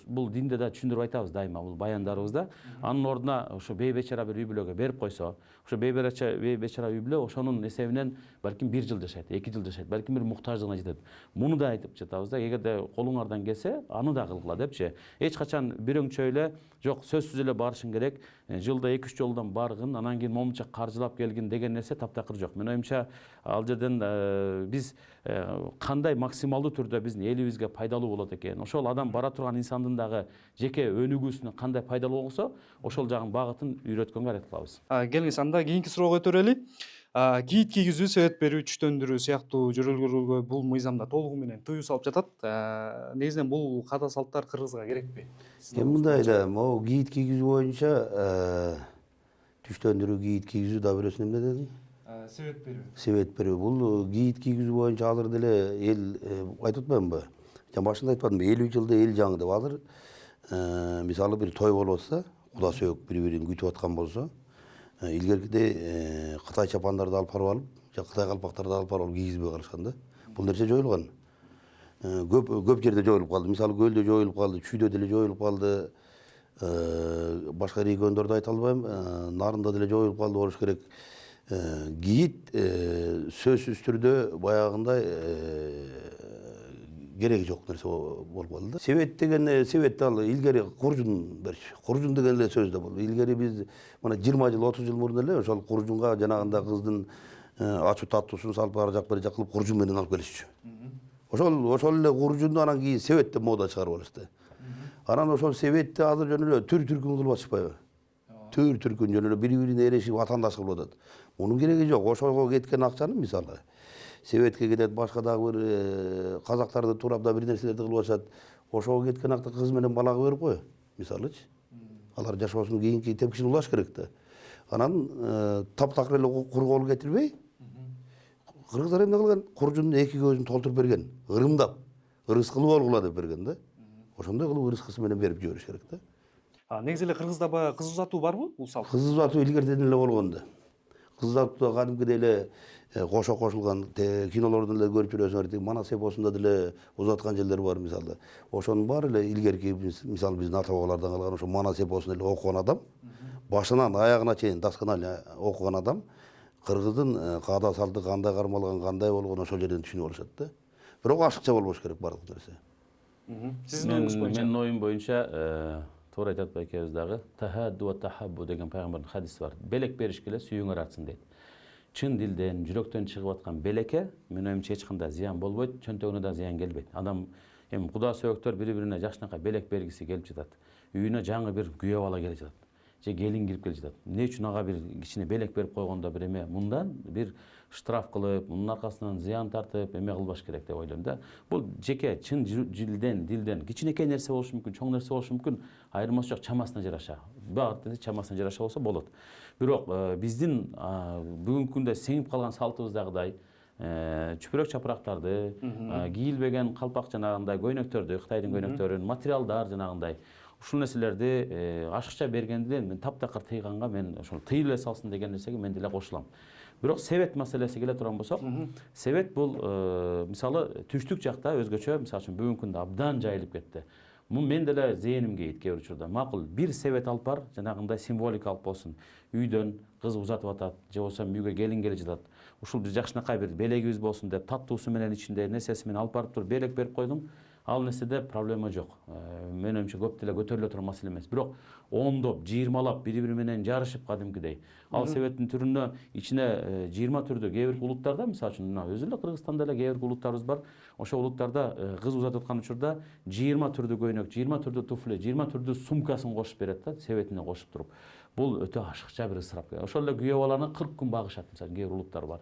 бул динде да түшүндүрүп айтабыз дайыма бул баяндарыбызда. Анын ордуна ошо бейбечара бир үй бүлөгө берип койсо, ошо бейбечара үй бүлө ошонун эсебинен балким 1 жыл жашайт, 2 жыл жашайт, балким бир муктаждыгына жетет. Муну да айтып жатабыз да, эгерде колуңардан келсе, аны да кылгыла депчи. Эч качан бирөңчө эле жок, сөзсүз эле барышың керек. Жылда 2-3 жолдон баргын, анан кийин момунча каржылап келгин деген нерсе таптакыр жок. Менин оюмча, ал жерден биз кандай максималдуу түрдө биздин элибизге пайдалуу болот экен, ошол адам бара турган инсандын дагы жеке өнүгүүсүнө кандай пайдалуу болсо, ошол жагын багытын үйрөткөнгө аракет кылабыз. Келиңиз, анда кийинки суроого өтөрөлү. Кийит кийгизүү, себет берүү, түштөндүрүү сыяктуу жөрөлгөлөргө бул мыйзамда толугу менен тыюу салып жатат. Негизинен бул каада салттар кыргызга керекпи? Эми мындай да, могу кийит кийгизүү боюнча түштөндүрүү, кийит кийгизүү да бирөөсүн эмне дедиң? Себет берүү. Себет берүү. Бул кийит кийгизүү боюнча азыр деле эл айтып атпаймынбы? Жана башында айтпадымбы, 50 жылда эл жаңы деп. Азыр мисалы бир той болуп атса, куда сөөк бири-бирин күтүп аткан болсо, илгеркидей Кытай чапандарды алып барып алып, же Кытай калпактарды алып барып кийгизбей калышкан да. Бул нерсе жоюлган. Көп жерде жоюлуп калды. Мисалы көлдө жоюлуп калды, чүйдө деле жоюлуп калды. Башка региондорду айта албайм, Нарында деле жоюлуп калды болуш керек. Кийит сөзсүз түрдө баягындай кереги жок нерсе болуп калды да. Себет деген себет ал илгери куржун деген эле сөз да болду. Илгери биз мына 20 жыл, 30 жыл мурун эле ошол куржунга жанагында кыздын ачуу таттуусун салып бара жак кылып куржун менен алып келишчү. Ошол эле куржунду анан кийин себет деп мода чыгарып алышты. Анан ошол себетти азыр жөн эле түр-түркүн кылып атышпайбы? Түр-түркүн жөн эле бири-бирине эрешип атандаш кылып атат. Мунун кереги жок. Ошого кеткен акчаны мисалы себетке кетет, башка дагы бир казактарды туурап да бир нерселерди кылып атышат. Ошого кеткен акча кыз менен балага берип кой, мисалычы. Алар жашоосун кийинки тепкичин улаш керек да. Анан таптакыр эле кур кол кетирбей, кыргыздар эмне кылган? Куржундун 2 көзүн толтуруп берген, ырымдап, ырыскылуу болгула деп берген да. Ошондой кылып ырыскысы менен берип жибериш керек да. Негизи эле кыргызда баягы кыз узатуу барбы бул салт? Кыз узатуу илгертеден эле болгон да. Кыз узатуу кадимкидей эле кошо кошулган, кинолордон эле көрүп жүрөсүңөр, Манас эпосунда деле узаткан жерлер бар мисалы. Ошонун баары эле илгерки мисалы биздин ата бабалардан калган ошо Манас эпосун эле окуган адам, башынан аягына чейин досконально окуган адам кыргыздын каада салты кандай кармалган, кандай болгон ошол жерден түшүнүп алышат да. Бирок ашыкча болбош керек бардык нерсе. Сиздин оюңуз боюнча? Менин оюм боюнча туура айтат байкебиз дагы, тахадду ва тахаббу деген пайгамбардын хадиси бар. Белек беришкеле сүйүүңөр артсын дейт. Чын дилден, жүрөктөн чыгып аткан белекке менин оюмча эч кандай зыян болбойт, чөнтөгүнө да зыян келбейт. Адам эми куда сөөктөр бири-бирине жакшынакай белек бергиси келип жатат. Үйүнө жаңы бир күйөө бала келип жатат. Же келин кирип келип жатат. Эмне үчүн ага бир кичине белек берип койгондо бир эме, мындан бир штраф кылып, мунун аркасынан зыян тартып, эме кылбаш керек деп ойлойм да. Бул жеке чын дилден кичинекей нерсе болушу мүмкүн, чоң нерсе болушу мүмкүн, айырмасы жок, чамасына жараша. Багыты чамасына жараша болсо болот. Бирок биздин бүгүнкү күндө сеңип калган салтыбыздагыдай чүпүрөк чапырактарды, кийилбеген калпак жанагындай көйнөктөрдү, Кытайдын көйнөктөрүн, материалдар жанагындай ушул нерселерди ашыкча бергенде мен таптакыр тыйганга, мен ошол тыйыла эле салсын деген нерсеге мен деле кошулам. Бирок себет маселеси келе турган болсок, себет бул мисалы түштүк жакта өзгөчө, мисалы үчүн бүгүнкү күндө абдан жайылып кетти. Мен деле зээнимге кийит кээ бир учурда. Макул, бир себет алып бар, жанагындай символикалык болсун. Үйдөн кыз узатып атат, же болбосо үйгө келин келе жатат. Ушул бир жакшынакай бир белегибиз болсун деп, таттуусу менен ичинде нерсеси менен алып барып туруп белек берип койдуң. Ал нерседе проблема жок. Менин оюмча көп деле көтөрүлө турган маселе эмес. Бирок ондоп, 20лап бири-бири менен жарышып кадимкидей. Ал себеттин түрүнө ичине 20 түрдө кээ бир улуттарда, мисалы үчүн мына өзү эле Кыргызстанда эле кээ бир улуттарыбыз бар. Ошол улуттарда кыз узатып аткан учурда 20 түрдүү көйнөк, 20 түрдүү туфли, 20 түрдүү сумкасын кошуп берет да, себетине кошуп туруп. Бул өтө ашыкча бир ысырап. Ошол эле күйөө баланы 40 күн багышат, мисалы кээ бир улуттар бар.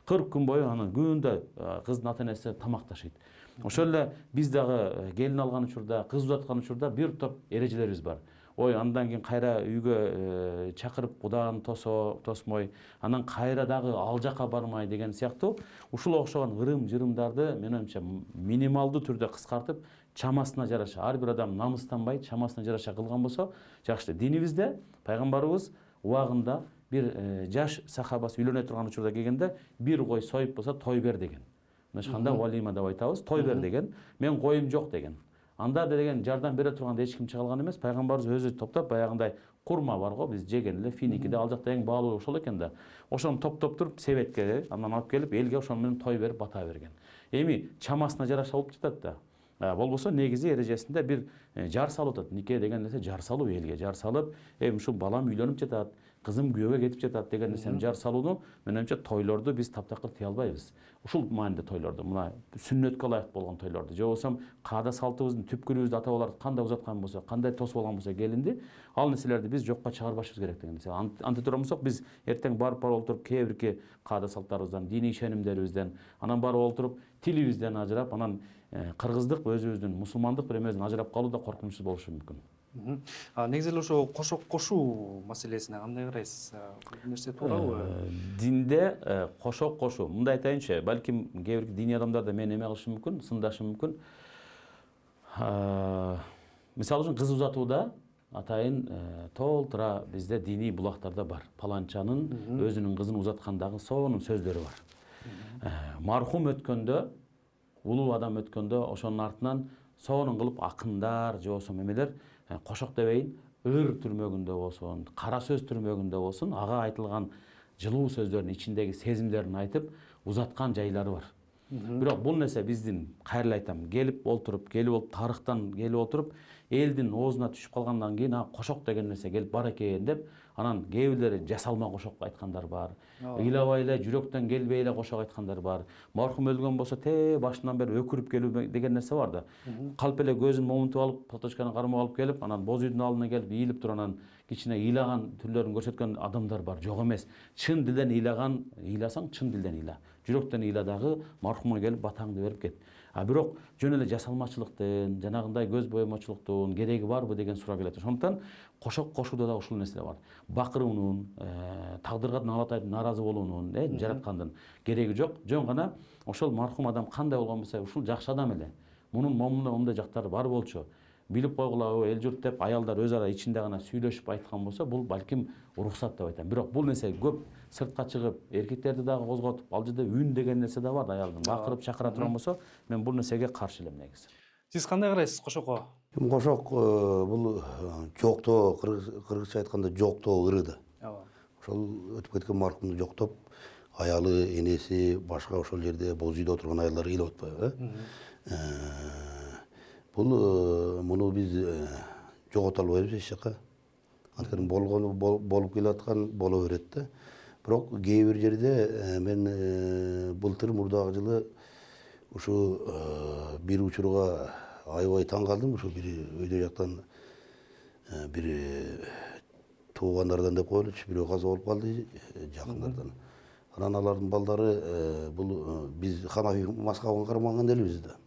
40 күн бою анын күндө кыздын ата-энеси тамак ташыйт. Ошол эле биз дагы келин алган учурда, кыз узаткан учурда бир топ эрежелерибиз бар. ой андан кийин кайра үйгө чакырып куданы тосмой анан кайра дагы ал жака бармай деген сыяктуу ушул окшогон ырым жырымдарды менин оюмча минималдуу түрдө кыскартып чамасына жараша ар бир адам намыстанбай чамасына жараша кылган болсо жакшы. Динибизде пайгамбарыбыз убагында бир жаш сахабасы үйлөнө турган учурда келгенде бир кой союп болсо той бер деген. Мынашканда валима деп айтабыз, той бер деген. Мен коюм жок деген. Анда деген жардам бере турганда эч ким чыга алган эмес. Пайгамбарыбыз өзү топтоп баягындай курма бар го, биз жеген эле финикиде ал жакта эң баалуу ошол экен да. Ошону топтоп туруп себетке андан алып келип элге ошону менен той берип бата берген. Эми чамасына жараша болуп жатат да. Болбосо негизи эрежесинде бир жар салып атат. Нике деген нерсе жар салуу, элге жар салып, ушул балам үйлөнүп жатат, кызым күйөөгө кетип жатат деген нерсени жар салууну менин оюмча тойлорду биз таптакыр тыя албайбыз. Ушул мааниде тойлорду, мына сүннөткө ылайык болгон тойлорду, же болбосо каада салтыбыздын түпкүрүбүздү ата бабалар кандай узаткан болсо, кандай тосуп алган болсо келинди, ал нерселерди биз жокко чыгарбашыбыз керек деген нерсе. Анте турмусак биз эртең барып олтуруп кээ бирки каада салттарыбыздан, диний ишенимдерибизден, анан барып олтуруп тилибизден ажырап, анан кыргыздык өзүбүздүн мусулмандык бир эмеден ажырап калуу да коркунучсуз болушу мүмкүн. Негизи эле ошо кошок кошуу маселесине кандай карайсыз? Бул нерсе туурабы? Динде кошок кошуу, мындай айтайынчы, балким кээ бир диний адамдар да мени эме кылышы мүмкүн, сындашы мүмкүн. Мисалы үчүн кыз узатууда атайын толтура бизде диний булактарда бар. Паланчанын өзүнүн кызын узаткандагы сонун сөздөрү бар. Мархум өткөндө, улуу адам өткөндө ошонун артынан сонун кылып акындар же болбосо эмелер кошок дебейин, ыр түрмөгүндө болсун, кара сөз түрмөгүндө болсун, ага айтылган жылуу сөздөрдүн ичиндеги сезимдерин айтып узаткан жайлары бар. Бирок бул нерсе биздин, кайра айтам, келип олтуруп тарыхтан келип олтуруп элдин оозуна түшүп калгандан кийин кошок деген нерсе келип бар экен деп, анан кээ бирлери жасалма кошок айткандар бар. Ыйлабай эле жүрөктөн келбей эле кошок айткандар бар. Мархум өлгөн болсо башынан бери өкүрүп келүү деген нерсе бар да. Калп эле көзүн момунтуп алып, платочканы кармап алып келип, анан боз үйдүн алдына келип ийилип туруп анан кичине ыйлаган түрлөрүн көрсөткөн адамдар бар. Жок эмес. Чын дилден ыйласаң, чын дилден ыйла. Жүрөктөн ыйла дагы мархумга келип батаңды берип кет. Бирок жөн эле жасалмачылыктын, жанагындай көз боемочулуктун кереги барбы деген суроо келет. Ошондуктан кошок кошууда да ушул нерселер бар. Бакыруунун, тагдырга Аллатайдын нааразы болуунун, жараткандын кереги жок. Жөн гана ошол мархум адам кандай болгон болсо, ушул жакшы адам эле. Мунун момундай жактары бар болчу. Билип койгула эл журт деп аялдар өз ара ичинде гана сүйлөшүп айткан болсо, бул балким уруксат деп айтам. Бирок бул нерсе көп сыртка чыгып, эркектерди дагы козготуп, ал жерде үн деген нерсе да бар, аялдын бакырып чакыра турган болсо, мен бул нерсеге каршы элем негизи. Сиз кандай карайсыз кошокко? Кошок бул жоктоо, кыргызча айтканда жоктоо ырыды. Ошол өтүп кеткен мархумду жоктоп, аялы, энеси, башка ошол жерде боз үйдө отурган аялдар ыйлап атпайбы? Муну биз жогото албайбыз эч жака. Анткени болгону болуп келаткан боло берет да. Бирок кээ бир жерде мен былтыр мурдагы жылы ушу бир учурга аябай таң калдым. Ушу бир өйдө жактан бир туугандардан деп коелучу, бирөө каза болуп калды, жакындардан. Анан алардын балдары бул биз ханафи мазхабына карманган элебиз да.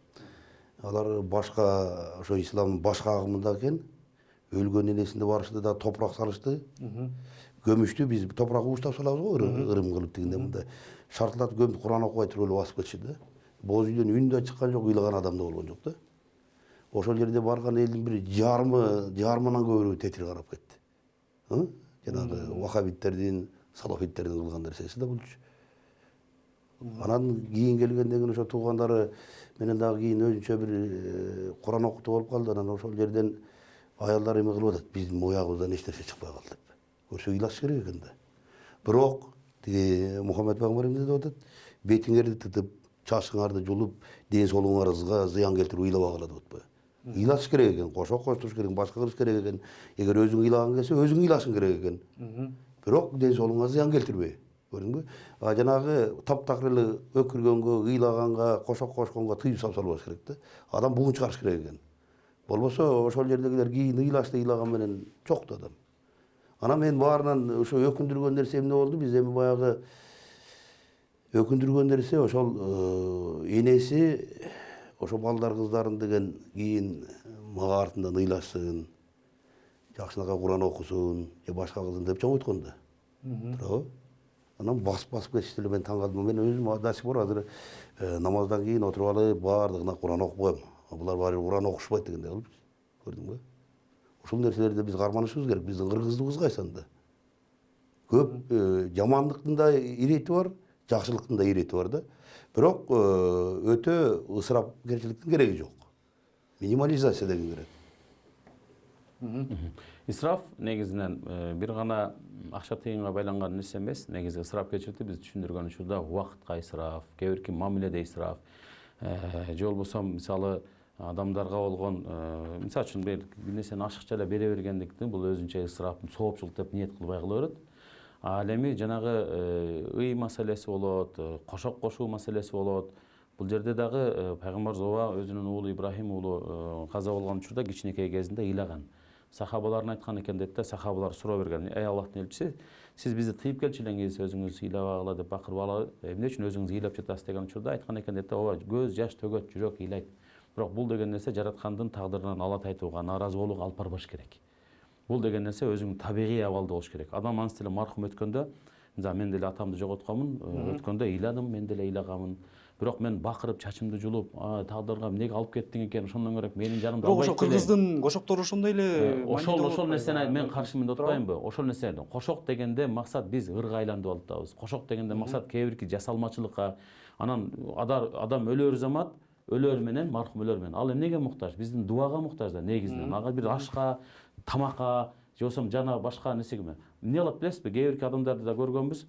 Алар башка ошо исламдын башка агымында экен. Өлгөн энесинде барышты да топурак салышты. Көмүштү, биз топурак ууштап салабыз го, ырым кылып дегенде мындай шартлатып көмүп Куран окубай туруп эле басып кетишти да. Боз үйдөн үн да чыккан жок, ыйлаган адам да болгон жок да. Ошол жерде барган элдин бир жарымынан көбүрөөү тетир карап кетти. Жанагы вахабиттердин, салафиттердин кылган нерсеси да булчу. Анан кийин келгенден кийин ошо туугандары менен дагы кийин өзүнчө бир Куран окутуу болуп калды. Анан ошол жерден аялдар эме кылып атат, биздин моягыбыздан эч нерсе чыкпай калды деп. Көрсө ыйлаш керек экен да. Бирок тиги Мухаммед пайгамбарыбыз деп атат, бетиңерди тытып, чачыңарды жулуп, ден соолугуңарга зыян келтирип ыйлабагыла деп атпайбы? Ыйлаш керек экен, кошок коштуруш керек, башка кылыш керек экен. Эгер өзүң ыйлаган келсе, өзүң ыйлашың керек экен. Бирок ден соолугуңа зыян келтирбей. Көрдүңбү? Жанагы таптакыр эле өкүргөнгө, ыйлаганга, кошок кошконго тыюу салбаш керек да. Адам бугун чыгарыш керек экен. Болбосо ошол жердегилер кийин ыйлашты, ыйлаган менен чокто адам. Анан мен баарынан ошо өкүндүргөн нерсе эмне болду? Биз эми баягы өкүндүргөн нерсе ошол энеси ошо балдар кыздарын деген кийин мага артынан ыйлашсын, жакшынака Куран окусун же башка кылсын деп чоң айткан да. Туурабы? Анан басып кетишти эле, мен таң калдым. Мен өзүм до сих пор азыр намаздан кийин отуруп алып баардыгына Куран окуп коем. Булар баары Куран окушпайт дегендей кылып көрдүңбү? Ушул нерселерди биз карманышыбыз керек. Биздин кыргыздыгыбыз кайсында? Көп жамандыктын да ирети бар, жакшылыктын да ирети бар да. Бирок өтө ысырапкерчиликтин кереги жок. Минимализация деген керек. Исраф негизинен бир гана акча тыйынга байланган нерсе эмес. Негизи ысырапкерчиликти биз түшүндүргөн учурда убакытка исраф, кээ бирки мамиледе исраф, же болбосо мисалы адамдарга болгон мисалы үчүн бир нерсени ашыкча эле бере бергендиктен бул өзүнчө ысраф, соопчулук деп ниет кылбай кала берет. Ал эми жанагы ый маселеси болот, кошок кошуу маселеси болот. Бул жерде дагы пайгамбар Зоба өзүнүн уулу Ибрахим уулу каза болгон учурда кичинекей кезинде ыйлаган. Сахабаларын айткан экен дейт да, сахабалар суроо берген: "Эй Аллахтын элчиси, сиз бизди тыйып келчү элеңиз, өзүңүз ыйлабагыла" деп бакырып алып, "Эмне үчүн өзүңүз ыйлап жатасыз?" деген учурда айткан экен дейт да, "Ооба, көз жаш төгөт, жүрөк ыйлайт. Бирок бул деген нерсе жараткандын тагдырынан ала тайтууга, нааразы болууга алып барбаш керек. Бул деген нерсе өзүңүн табигый абалда болуш керек. Адам анысы деле мархум өткөндө, мен деле атамды жоготконмун, өткөндө ыйладым, мен деле ыйлаганмын. Бирок мен бакырып, чачымды жулуп, тагдырга эмнеге алып кеттиң экен, ошондон көрөк менин жанымда албайт. Ошо кыргыздын кошоктору ошондой эле. Ошол нерсени мен каршымын деп атпаймынбы? Ошол нерсе. Кошок дегенде максат биз ырга айланып атабыз. Кошок дегенде максат кээ бирки жасалмачылыкка, анан адам өлөр замат өлөр менен, мархум өлөр менен. Ал эмнеге муктаж? Биздин дуага муктаж да негизинен. Ага бир ашка, тамакка, же болбосо жана башка нерсеге. Эмне кылат билесизби? Кээ бирки адамдарды да көргөнбүз.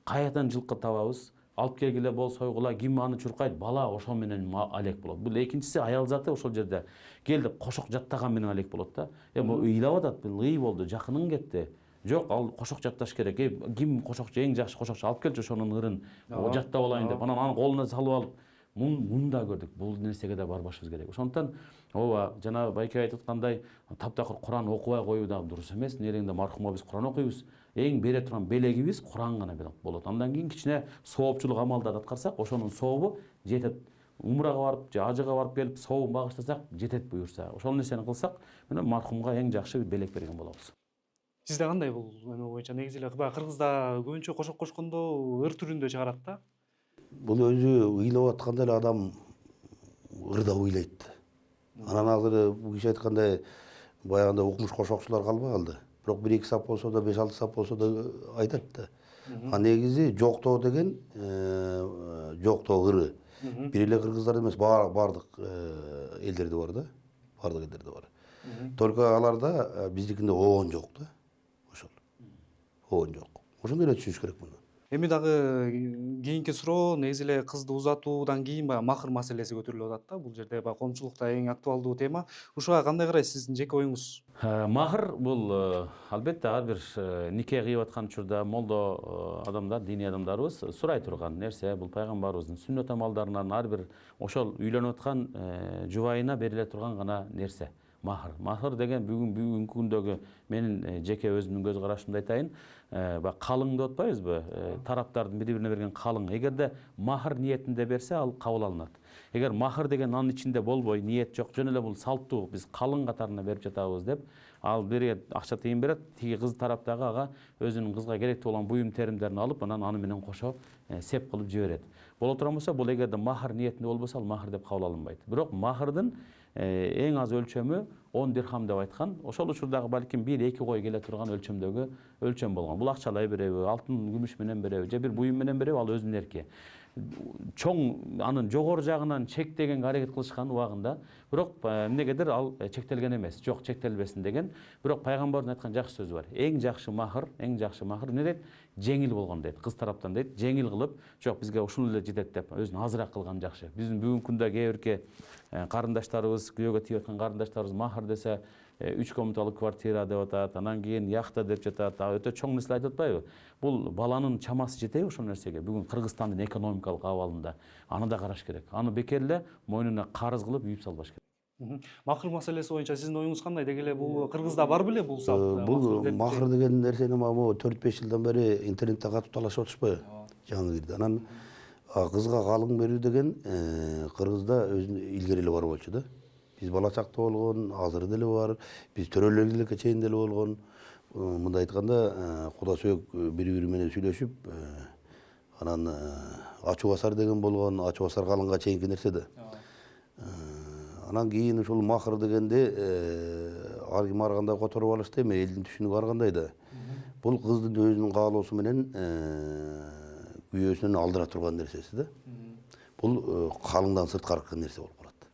Каядан жылкы табабыз? Алып келгиле бол, сойгула, ким аны чуркайт? Бала ошол менен алек болот. Бул экинчиси аял заты ошол жерде кел деп кошок жаттаган менен алек болот да. Бул ыйлап атат, бул ый болду, жакының кетти. Жок, ал кошок жатташ керек. Ким кошокчу, эң жакшы кошокчу алып келчү ошонун ырын жаттап алайын деп. Анан аны колуна салып алып, муну да көрдүк. Бул нерсеге да барбашыбыз керек. Ошондуктан ооба, жана байке айтып аткандай, таптакыр Куран окубай коюу да дурус эмес. Нереңде мархумга биз Куран окуйбуз. Эң бере турган белегибиз Куран гана болот. Андан кийин кичине соопчулук амалдарды аткарсак, ошонун сообу жетет. Умрага барып, же ажыга барып келип, сообун багыштасак, жетет буюрса. Ошол нерсени кылсак, мына мархумга эң жакшы белек берген болобуз. Сизде кандай бул эме боюнча? Негизи эле кыргызда көбүнчө кошок кошкондо ыр түрүндө чыгарат да. Бул өзү ыйлап атканда эле адам ырда ыйлайт. Анан азыр бул киши айткандай баягында укмуш кошокчулар калбай калды. Бирок 1-2 сап болсо да, 5-6 сап болсо да айтат да. А негизи жоктоо деген жоктоо ыры. Бир эле кыргыздар эмес, баардык элдерде бар да. Баардык элдерде бар. Только аларда биздикинде оон жок да. Ошол. Оон жок. Ошондой эле түшүнүш керек муну. Эми дагы кийинки суроо негизи эле кызды узатуудан кийин баягы махыр маселеси көтөрүлүп атат да. Бул жерде баягы коомчулукта эң актуалдуу тема. Ушуга кандай карайсыз, сиздин жеке оюңуз? Махыр бул албетте ар бир нике кыйып аткан учурда молдо адамдар, диний адамдарыбыз сурай турган нерсе. Бул пайгамбарыбыздын сүннөт амалдарынан ар бир ошол үйлөнүп аткан жубайына бериле турган гана нерсе. Махыр. Махыр деген бүгүнкү күндөгү менин жеке өзүмдүн көз карашымды айтайын. Калың деп атпайбызбы? Тараптардын бири-бирине берген калың. Эгерде махыр ниетинде берсе, ал кабыл алынат. Эгер махыр деген анын ичинде болбой, ниет жок, жөн эле бул салттуу, биз калың катарына берип жатабыз деп, ал бирге акча тыйын берет, тиги кыз тараптагы ага өзүнүн кызга керектүү болгон буюм теримдерин алып, анан аны менен кошо сеп кылып жиберет. Боло турган болсо, бул эгерде махыр ниетинде болбосо, ал махыр деп кабыл алынбайт. Бирок махырдын эң аз өлчөмү 10 дирхам деп айткан. Ошол учурдагы балким 1-2 кой келе турган өлчөмдөгү өлчөм болгон. Бул акчалай береби, алтын күмүш менен береби, же бир буюм менен береби, ал өзүнүн эрки. Чоң анын жогору жагынан чектегенге аракет кылышкан убагында, бирок эмнегедир ал чектелген эмес. Жок, чектелбесин деген. Бирок пайгамбардын айткан жакшы сөзү бар. Эң жакшы махыр эмне дейт? Жеңил болгон дейт. Кыз тараптан дейт, жеңил кылып, жок бизге ушул эле жетет деп өзүн азыраак кылган жакшы. Биздин бүгүнкү күндө кээ бирки карындаштарыбыз, күйөөгө тийип аткан карындаштарыбыз махыр десе 3 комнаталык квартира деп атат, анан кийин яхта деп жатат, өтө чоң нерсе айтып атпайбы? Бул баланын чамасы жетеби ошол нерсеге? Бүгүн Кыргызстандын экономикалык абалында аны да караш керек. Аны бекер эле мойнуна карыз кылып үйүп салбаш керек. Махыр маселеси боюнча сиздин оюңуз кандай? Деги эле бул Кыргызда бар беле бул салт? Бул махыр деген нерсени могу 4-5 жылдан бери интернетте катып талашып атышпайбы? Жаңы кирди. Анан кызга калың берүү деген Кыргызда өзүнүн илгери эле бар болчу да. Биз бала чакта болгон, азыр деле бар. Биз төрөлөргө чейин деле болгон. Мындай айтканда, Куда сөөк бири-бири менен сүйлөшүп, анан ачуу басар деген болгон, ачуу басар калыңга чейинки нерсе да. Анан кийин ушул махыр дегенде ар ким ар кандай которуп алышты эми, элдин түшүнүгү ар кандай да. Бул кыздын өзүнүн каалоосу менен күйөөсүнөн алдыра турган нерсеси да. Бул калыңдан сырткары нерсе болуп калат.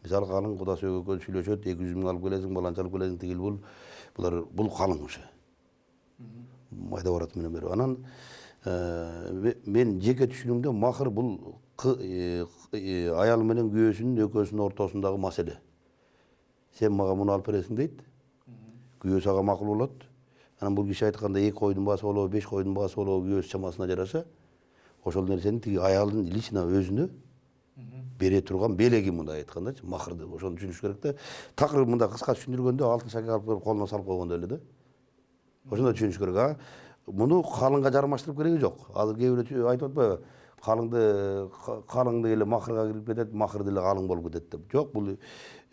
Мисалы калың Куда сөөк экөө сүйлөшөт, 200 миң алып келесиң, баланча алып келесиң, тигил бул калың уже. Майда барат менен берип. Анан мен жеке түшүнүгүмдө махыр бул аял менен күйөөсүнүн экөөсүнүн ортосундагы маселе. Сен мага муну алып бересиң дейт. Күйөөсү ага макул болот. Анан бул киши айтканда 2 койдун баасы болобу, 5 койдун баасы болобу, күйөөсү чамасына жараша, ошол нерсени тиги аялдын лично өзүнө бере турган белеги, мындай айткандачы, махыр деп. Ошону түшүнүш керек да. Такыр мындай кыска түшүндүргөндө алтын шаке алып келип колуна салып койгондой эле да. Ошондой түшүнүш керек. Муну калыңга жармаштырып кереги жок. Азыр кээ бирөө айтып атпайбы? Калың деле махырга кирип кетет, махыр деле калың болуп кетет деп. Жок, бул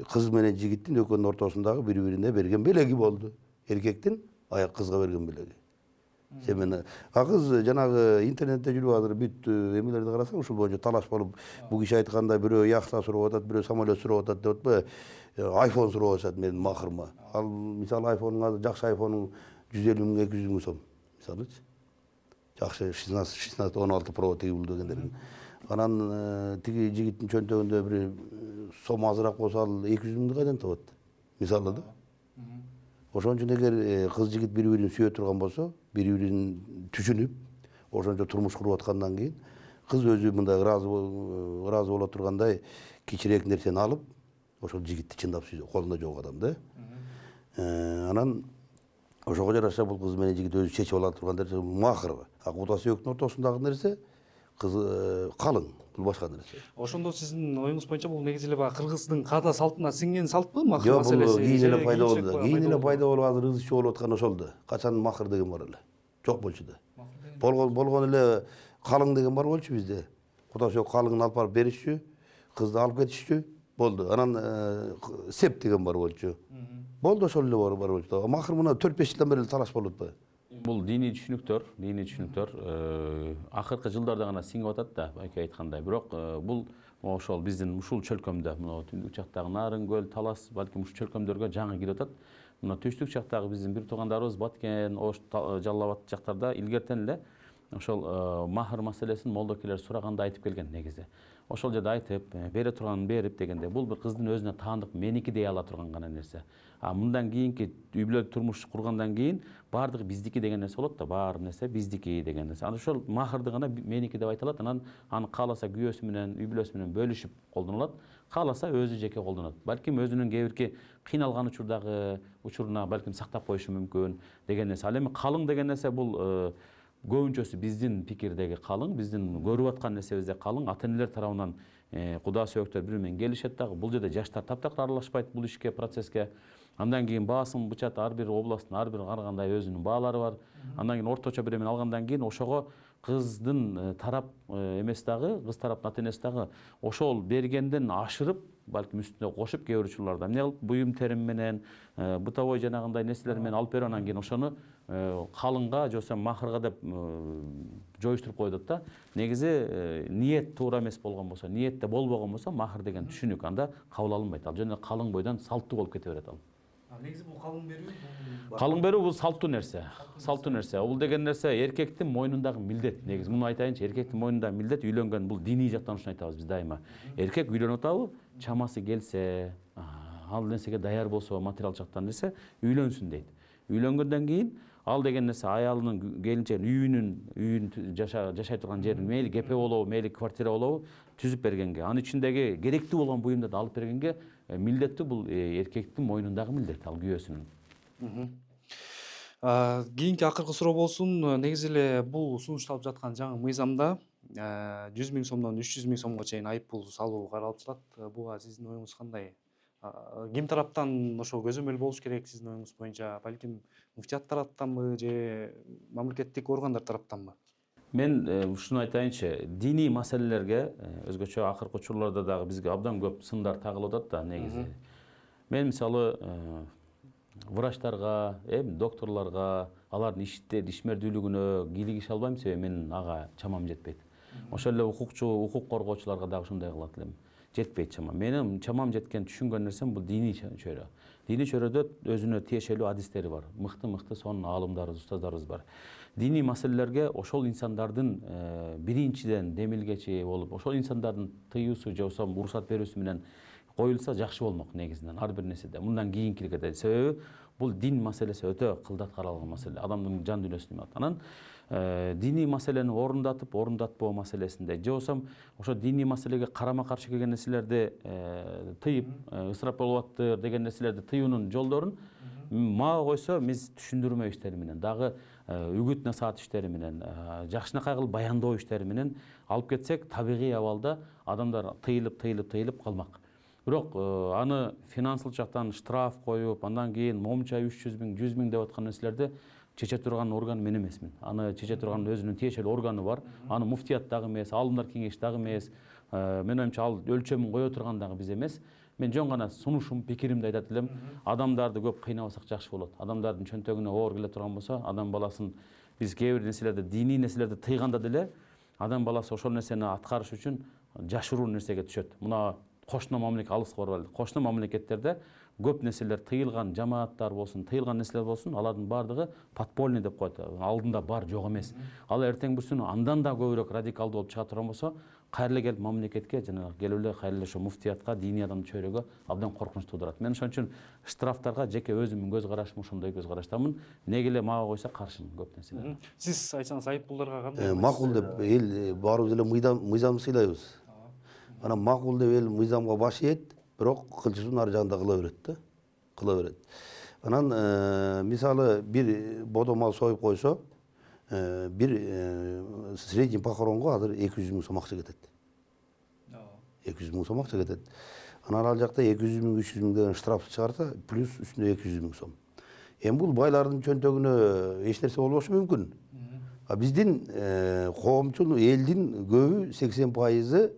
кыз менен жигиттин экөөнүн ортосундагы бири-бирине берген белеги болду. Эркектин кызга берген белеги. Семен кыз жанагы интернетте жүрүп азыр бүт эмелерди карасаң, ушул боюнча талаш болуп, бул киши айткандай бирөө яхта сурап атат, бирөө самолет сурап атат деп атпайбы? Айфон сурап атышат менин махырыма. Ал мисалы айфонуң азыр жакшы айфонуң 150 миң, 200 миң сом. Мисалычы. Жакшы 16 Pro тиги бул дегендер. Анан тиги жигиттин чөнтөгүндө бир сом азыраак болсо ал 200 миңди кайдан табат? Мисалы да. Ошон үчүн эгер кыз жигит бири-бирин сүйө турган болсо, бири-бирин түшүнүп, ошончо турмуш куруп аткандан кийин кыз өзү мындай ыраазы боло тургандай кичирээк нерсени алып, ошол жигитти чындап сүйсө, колунда жок адам да. Анан ошого жараша бул кыз менен жигит өзү чечип ала турган нерсе махыр. Куда сөөктүн ортосундагы нерсе кыз калың, бул башка нерсе. Ошондо сиздин оюңуз боюнча бул негизи эле баягы кыргыздын каада салтына сиңген салтпы махыр Жок, маселеси? бул кийин эле пайда болду. Кийин эле пайда болуп азыр ызычуу болуп аткан ошол да. Качан махыр деген бар эле. Жок болчу да. Болгон эле калың деген бар болчу бизде. Куда сөөк калыңын алып барып беришчү, кызды алып кетишчү, болду. Анан сеп деген бар болчу. Болду, ошол эле бар болчу. Махыр мына 4-5 жылдан бери талаш болуп атпайбы? Бул диний түшүнүктөр акыркы жылдарда гана сиңип атат да, байке айткандай. Бирок бул ошол биздин ушул чөлкөмдө, мына түндүк жактагы Нарынгөл, Талас, балким ушул чөлкөмдөргө жаңы кирип атат. Мына түштүк жактагы биздин бир туугандарыбыз Баткен, Ош, Жалал Абад жактарда илгертен эле ошол махыр маселесин молдокелер сураганда айтып келген негизи. Ошол жерде айтып, бере турганын берип дегенде, бул бир кыздын өзүнө таандык меники дей ала турган гана нерсе. Мындан кийинки үй бүлө турмуш кургандан кийин баардыгы биздики деген нерсе болот да, баар нерсе биздики деген нерсе. Анан ошол махырды гана меники деп айта алат. Анан аны кааласа күйөөсү менен, үй бүлөсү менен бөлүшүп колдонулат, кааласа өзү жеке колдонот. Балким өзүнүн кээ бирки кыйналган учуруна балким сактап коюшу мүмкүн деген нерсе. Ал эми калың деген нерсе бул көбүнчөсү биздин пикирдеги калың, биздин көрүп аткан нерсебизде калың, ата-энелер тарабынан Куда сөөктөр бири менен келишет дагы. Бул жерде жаштар таптакыр аралашпайт бул ишке, процесске. Андан кийин баасын бычат, ар бир областтын ар бир ар кандай өзүнүн баалары бар. Андан кийин орточо бир эме алгандан кийин ошого кыздын тарап эмеси дагы, кыз тараптын ата-энеси дагы ошол бергенден ашырып, балким үстүнө кошуп, кээ бир учурларда эмне кылып буюм терим менен, бытовой жанагындай нерселер менен алып берип, анан кийин ошону калыңга же болбосо махырга деп жоюштуруп коет да. Негизи ниет туура эмес болгон болсо, ниетте болбогон болсо, махыр деген түшүнүк анда кабыл алынбайт. Ал жөн эле калың бойдон салттуу болуп кете берет ал. Негизи бул калың берүү? Калың берүү бул салттуу нерсе. Салттуу нерсе. Бул деген нерсе эркектин мойнундагы милдет. Негизи муну айтайынчы, эркектин мойнундагы милдет үйлөнгөн, бул диний жактан ушуну айтабыз биз дайыма. Эркек үйлөнүп атабы, чамасы келсе, ал нерсеге даяр болсо, материал жактан нерсе үйлөнсүн дейт. Үйлөнгөндөн кийин ал деген нерсе аялынын, келинчегинин үйүн жашай турган жерин мейли кепе болобу, мейли квартира болобу түзүп бергенге, анын ичиндеги керектүү болгон буюмдарды алып бергенге милдеттүү бул эркектин мойнундагы милдет, ал күйөөсүнүн. Кийинки акыркы суроо болсун. Негизи эле бул сунушталып жаткан жаңы мыйзамда 100 миң сомдон 300 миң сомго чейин айыппул салуу каралып жатат. Буга сиздин оюңуз кандай? Ким тараптан ошо көзөмөл болуш керек сиздин оюңуз боюнча? Балким муфтият тараптанбы же мамлекеттик органдар тараптанбы? Мен ушуну айтайынчы, диний маселелерге өзгөчө акыркы учурларда дагы бизге абдан көп сындар тагылып атат да негизи. Мен мисалы врачтарга, докторлорго, алардын ишмердүүлүгүнө кийлигише албайм, себеби менин ага чамам жетпейт. Ошол эле укук коргоочуларга дагы ушундай кылат элем. Жетпейт чамам. Менин чамам жеткен түшүнгөн нерсем бул диний чөйрө. Диний чөйрөдө өзүнө тиешелүү адистери бар. Мыкты сонун аалымдарыбыз, устаздарыбыз бар. Диний маселелерге ошол инсандардын биринчиден демилгечи болуп, ошол инсандардын тыюусу же болбосо уруксат берүүсү менен коюлса жакшы болмок негизинен ар бир нерседе. Мындан кийинкилерге себеби бул дин маселеси өтө кылдат каралган маселе. Адамдын жан дүйнөсүнө алат. Анан диний маселени орундатпоо маселесинде же болбосо ошо диний маселеге карама каршы келген нерселерди тыйып, ысырап болуп аттыр деген нерселерди тыюунун жолдорун мага койсо биз түшүндүрмө иштери менен дагы үгүт насаат иштери менен жакшынакай кылып баяндоо иштери менен алып кетсек табигый абалда адамдар тыйылып калмак. Бирок аны финансылык жактан штраф коюп, андан кийин момча 300 000, 100 000 деп аткан нерселерди чече турган орган мен эмесмин. Аны чече турган өзүнүн тиешелүү органы бар. Аны муфтият дагы эмес, аалымдар кеңеши дагы эмес. Мен оюмча ал өлчөмүн кое турган дагы биз эмес. Мен жөн гана сунушум, пикиримди айтат элем. Адамдарды көп кыйнабасак жакшы болот. Адамдардын чөнтөгүнө оор келе турган болсо, адам баласын биз кээ бир нерселерди, диний нерселерди тыйганда деле адам баласы ошол нерсени аткарыш үчүн жашыруу нерсеге түшөт. Мына кошуна мамлекет алыска барбайлы. Кошуна мамлекеттерде көп нерселер тыйылган жамааттар болсун, тыйылган нерселер болсун, алардын бардыгы подпольный деп коет. Алдында бар, жок эмес. Ал эртең бир күнү андан да көбүрөөк радикалдуу болуп чыга турган болсо, кайра келип мамлекетке жана келип эле кайра эле ошо муфтиятка, диний адамдын чөйрөгө абдан коркунуч туудурат. Мен ошон үчүн штрафтарга жеке өзүмдүн көз карашым ошондой көз караштамын. Неге эле мага койсо каршымын көп нерселерге. Сиз айтсаңыз айыппулдарга кандай? Макул деп эл баарыбыз эле мыйзам сыйлайбыз. Анан макул деп эл мыйзамга баш ийет, бирок кылчысынын ар жагында кыла берет. Анан мисалы бир бодомал союп койсо, бир средний похоронго азыр 200 000 сом акча кетет. 200 000 сом акча кетет. Анан ал жакта 200 000, 300 000 деген штраф чыгарса, плюс үстүнө 200 000 сом. Бул байлардын чөнтөгүнө эч нерсе болбошу мүмкүн. А биздин коомчул элдин көбү 80%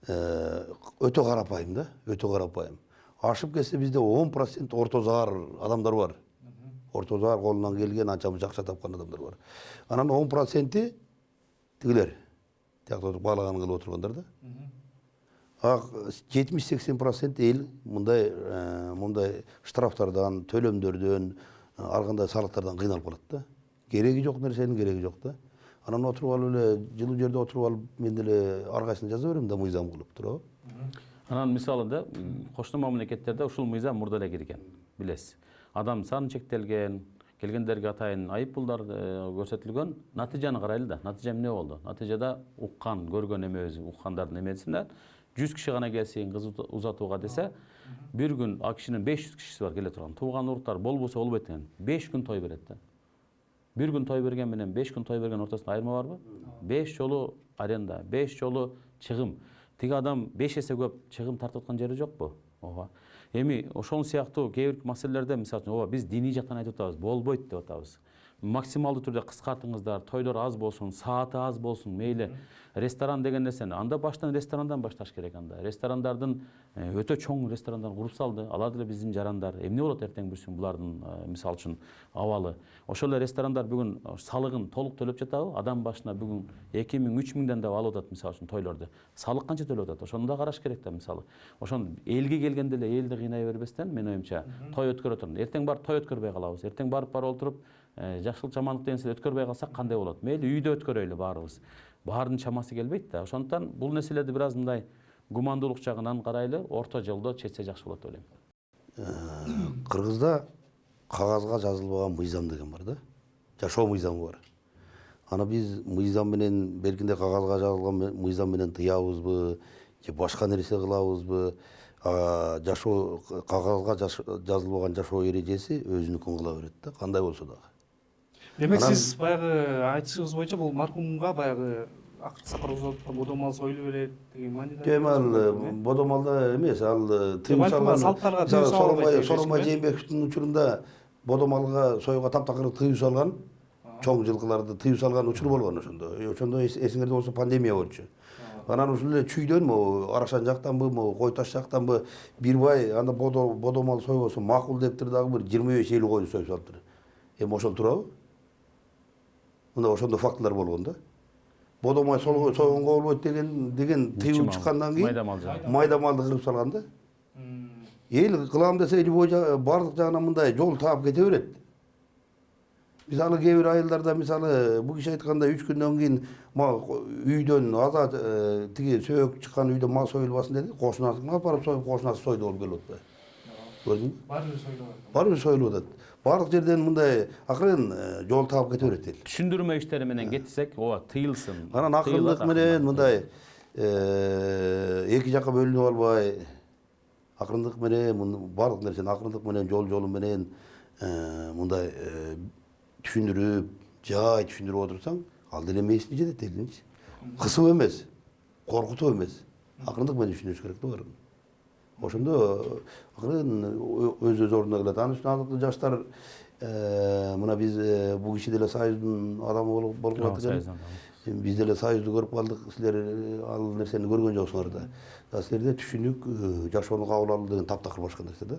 өтө карапайым да, өтө карапайым. Ашып кетсе бізде 10% ортозаар адамдар бар. Ортозаар колунан келген анча мынча акча тапкан адамдар бар. Анан 10% тигилер. Тиякта балаган кылып отургандар да. 70-80% эл мындай штрафтардан, төлөмдөрдөн, ар кандай салыктардан кыйналып калат да. Кереги жок нерсенин кереги жок да. Анан отуруп алып эле жылуу жерде отуруп алып мен деле ар кайсысын жаза берем да мыйзам кылып туурабы. Анан мисалы да кошуна мамлекеттерде ушул мыйзам мурда эле кирген, билесиз. Адам саны чектелген, келгендерге атайын айыппулдар көрсөтүлгөн. Натыйжаны карайлы да. Натыйжа эмне болду? Натыйжада уккан, көргөн эмебиз, уккандардын эмесине 100 киши гана келсин кыз узатууга десе, бир күн а кишинин 500 кишиси бар келе турган. Тууган уруктар болбосо болбойт экен. 5 күн той берет да. Бир күн той берген менен 5 күн той берген ортосунда айырма барбы? 5 жолу аренда, 5 жолу чыгым. Тиги адам 5 эсе көп чыгым тартып аткан жери жокпу? Ооба. Эми ошол сыяктуу кээ бир маселелерде мисалы үчүн биз диний жактан айтып атабыз, болбойт деп атабыз. Максималдуу түрдө кыскартыңыздар, тойлор аз болсун, сааты аз болсун, мейли. Ресторан деген нерсени анда баштан ресторандан башташ керек анда. Ресторандардын өтө чоң ресторандар куруп салды. Алар деле биздин жарандар. Эмне болот эртең бир күн булардын мисалы үчүн абалы. Ошол эле ресторандар бүгүн салыгын толук төлөп жатабы? Адам башына бүгүн 2000-3000 деп алып атат мисалы үчүн тойлорду. Салык канча төлөп атат? Ошону да караш керек да мисалы. Ошон элге келгенде эле элди кыйнай бербестен мен оюмча той өткөрө турун. Эртең барып той өткөрбөй калабыз. Эртең барып отуруп жакшылык жамандык деген нерсе өткөрбөй калсак кандай болот? Мейли үйдө өткөрөйлү баарыбыз. Баардын чамасы келбейт да. Ошондуктан бул нерселерди бир аз мындай гумандуулук жагынан карайлы, орто жолдо чечсе жакшы болот деп ойлойм. Кыргызда кагазга жазылбаган мыйзам деген бар да. Жашоо мыйзамы бар. Аны биз мыйзам менен белгинде кагазга жазылган мыйзам менен тыябызбы, же башка нерсе кылабызбы? Жашоо кагазга жазылбаган жашоо эрежеси өзүнүкүн кыла берет да, кандай болсо дагы. Демек сиз баягы айтышыңыз боюнча бул маркумга баягы акыркы сапар узатып бодомал союлу берет деген мааниде. Жок, ал бодомалда эмес, ал тыюу салган. Сооронбай Жээнбековдун учурунда бодомалга союуга таптакыр тыюу салган. чоң жылкыларды тыюу салган учур болгон ошондо. Ошондо эсиңерде болсо пандемия болчу. Анан ушул эле чүйдөн Арашан жактанбы, Кой Таш жактанбы бир бай анда бодомал сойбосо макул дептир дагы бир 25-50 койду союп салыптыр. Эми ошол турабы? Мына ошондо фактылар болгон да. Бодомай сойгонго болбойт деген тыюу чыккандан кийин майда малды кырып салган да. Эл кылам десе бардык жагынан мындай жол таап кете берет. Мисалы кээ бир айылдарда мисалы бул киши айткандай 3 күндөн кийин үйдөн азат тиги сөөк чыккан үйдө мал союлбасын деди. Кошунасына барып союп, кошунасы сойду болуп келип атпайбы? Көрдүңбү? Баары бир союлуп атат. Бардык жерден мындай акырын жол таап кете берет эл. Түшүндүрмө иштери менен кетсек, ооба тыйылсын. Анан акырындык менен мындай эки жакка бөлүнүп албай, акырындык менен бардык нерсени акырындык менен жолу менен мындай түшүндүрүп, жай түшүндүрүп отурсаң, ал деле мээсине жетет элдинчи. Кысып эмес, коркутуп эмес, акырындык менен түшүндүрүш керек да баарын. Ошондо акырын өз ордуна келет. Анын үстүнө азыркы жаштар мына биз бул киши деле союздун адамы болуп атат. Биз деле союзду көрүп калдык. Силер ал нерсени көргөн жоксуңар да. Силерде түшүнүк, жашоону кабыл алуу деген таптакыр башка нерсе да.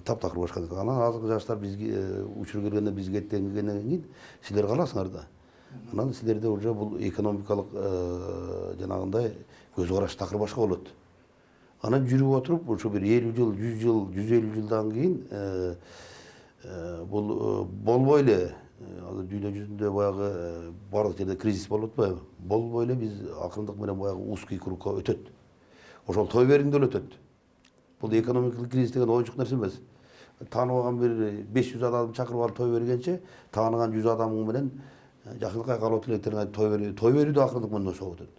Таптакыр башка нерсе. Анан азыркы жаштар бизге учур келгенде бизге келгенден кийин силер каласыңар да. Анан силерде уже бул экономикалык жанагындай көз караш такыр башка болот. Анан жүрүп отуруп, ошо бир 50 жыл, 100 жыл, 150 жылдан кийин бул болбой эле азыр дүйнө жүзүндө баягы бардык жерде кризис болуп атпайбы? Болбой эле биз акырындык менен баягы узкий кругка өтөт. Ошол той бериңде эле өтөт. Бул экономикалык кризис деген ойчук нерсе эмес. Тааныбаган бир 500 адам чакырып алып той бергенче, тааныган 100 адамың менен жакшылыкка калуу тилектериңе той берүүдө акырындык менен ошого өтөт.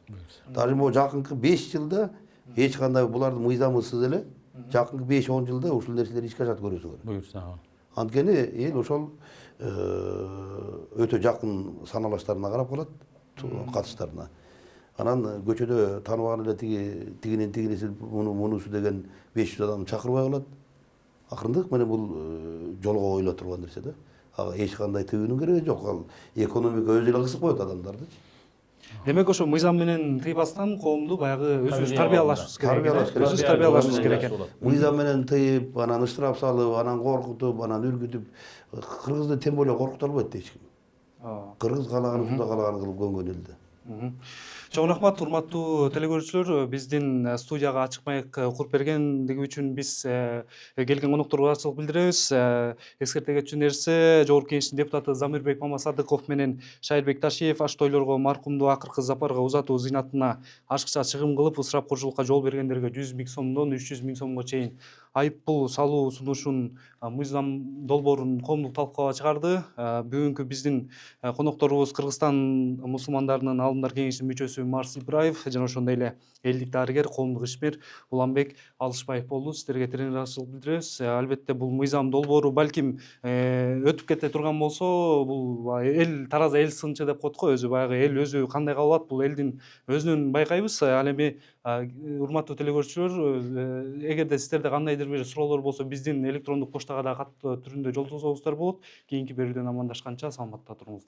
Даже могу жакынкы 5 жылда эч кандай булардын мыйзамысыз эле жакынкы 5-10 жылда ушул нерселер ишке ашат көрөсүңөр. Буюрса. Анткени эл ошол өтө жакын саналаштарына карап калат, катыштарына. Анан көчөдө тааныбаган эле тигинин тигиниси мунусу деген 500 адам чакырбай калат. Акырындык менен бул жолго коюла турган нерсе да. Ага эч кандай тыюунун кереги жок. Ал экономика өзү эле кысып коет адамдарды. Демек ошо мыйзам менен тыйбастан коомду баягы өзүбүз тарбиялашыбыз керек. Өзүбүз тарбиялашыбыз керек экен. Мыйзам менен тыйып, анан ыштырап салып, анан коркутуп, анан үркүтүп, кыргызды тем более коркута албайт эч ким. Кыргыз каалаган ушундай каалаган кылып көнгөн элди. Чоң рахмат, урматтуу телекөрүүчүлөр. Биздин студияга ачык майк куруп бергендиги үчүн биз келген конокторго ыраазычылык билдиребиз. Эскерте кетчү нерсе, Жогорку Кеңештин депутаты Замирбек Мамасадыков менен Шайырбек Ташиев аш тойлорго маркумду акыркы сапарга узатуу зыйнатына ашыкча чыгым кылып, ысырапкорчулукка жол бергендерге 100 000 сомдон 300 000 сомго чейин айыппул салуу сунушун мыйзам долбоорун коомдук талкууга чыгарды. Бүгүнкү биздин конокторубуз Кыргызстан мусулмандарынын алымдар кеңешинин мүчөсү Марс Ибраев жана ошондой эле элдик дарыгер, коомдук ишмер Уланбек Алышбаев болду. Сиздерге терең ыраазычылык билдиребиз. Албетте бул мыйзам долбоору балким өтүп кете турган болсо, бул эл тараза эл сынчы деп коет го, өзү баягы эл өзү кандай кабыл алат, бул элдин өзүнөн байкайбыз. Ал эми урматтуу телекөрүүчүлөр, эгерде сиздерде кандайдыр бир суроолор болсо, биздин электрондук поштага да кат түрүндө жолтозсоңуздар болот. Кийинки берүүдөн амандашканча саламатта туруңуздар.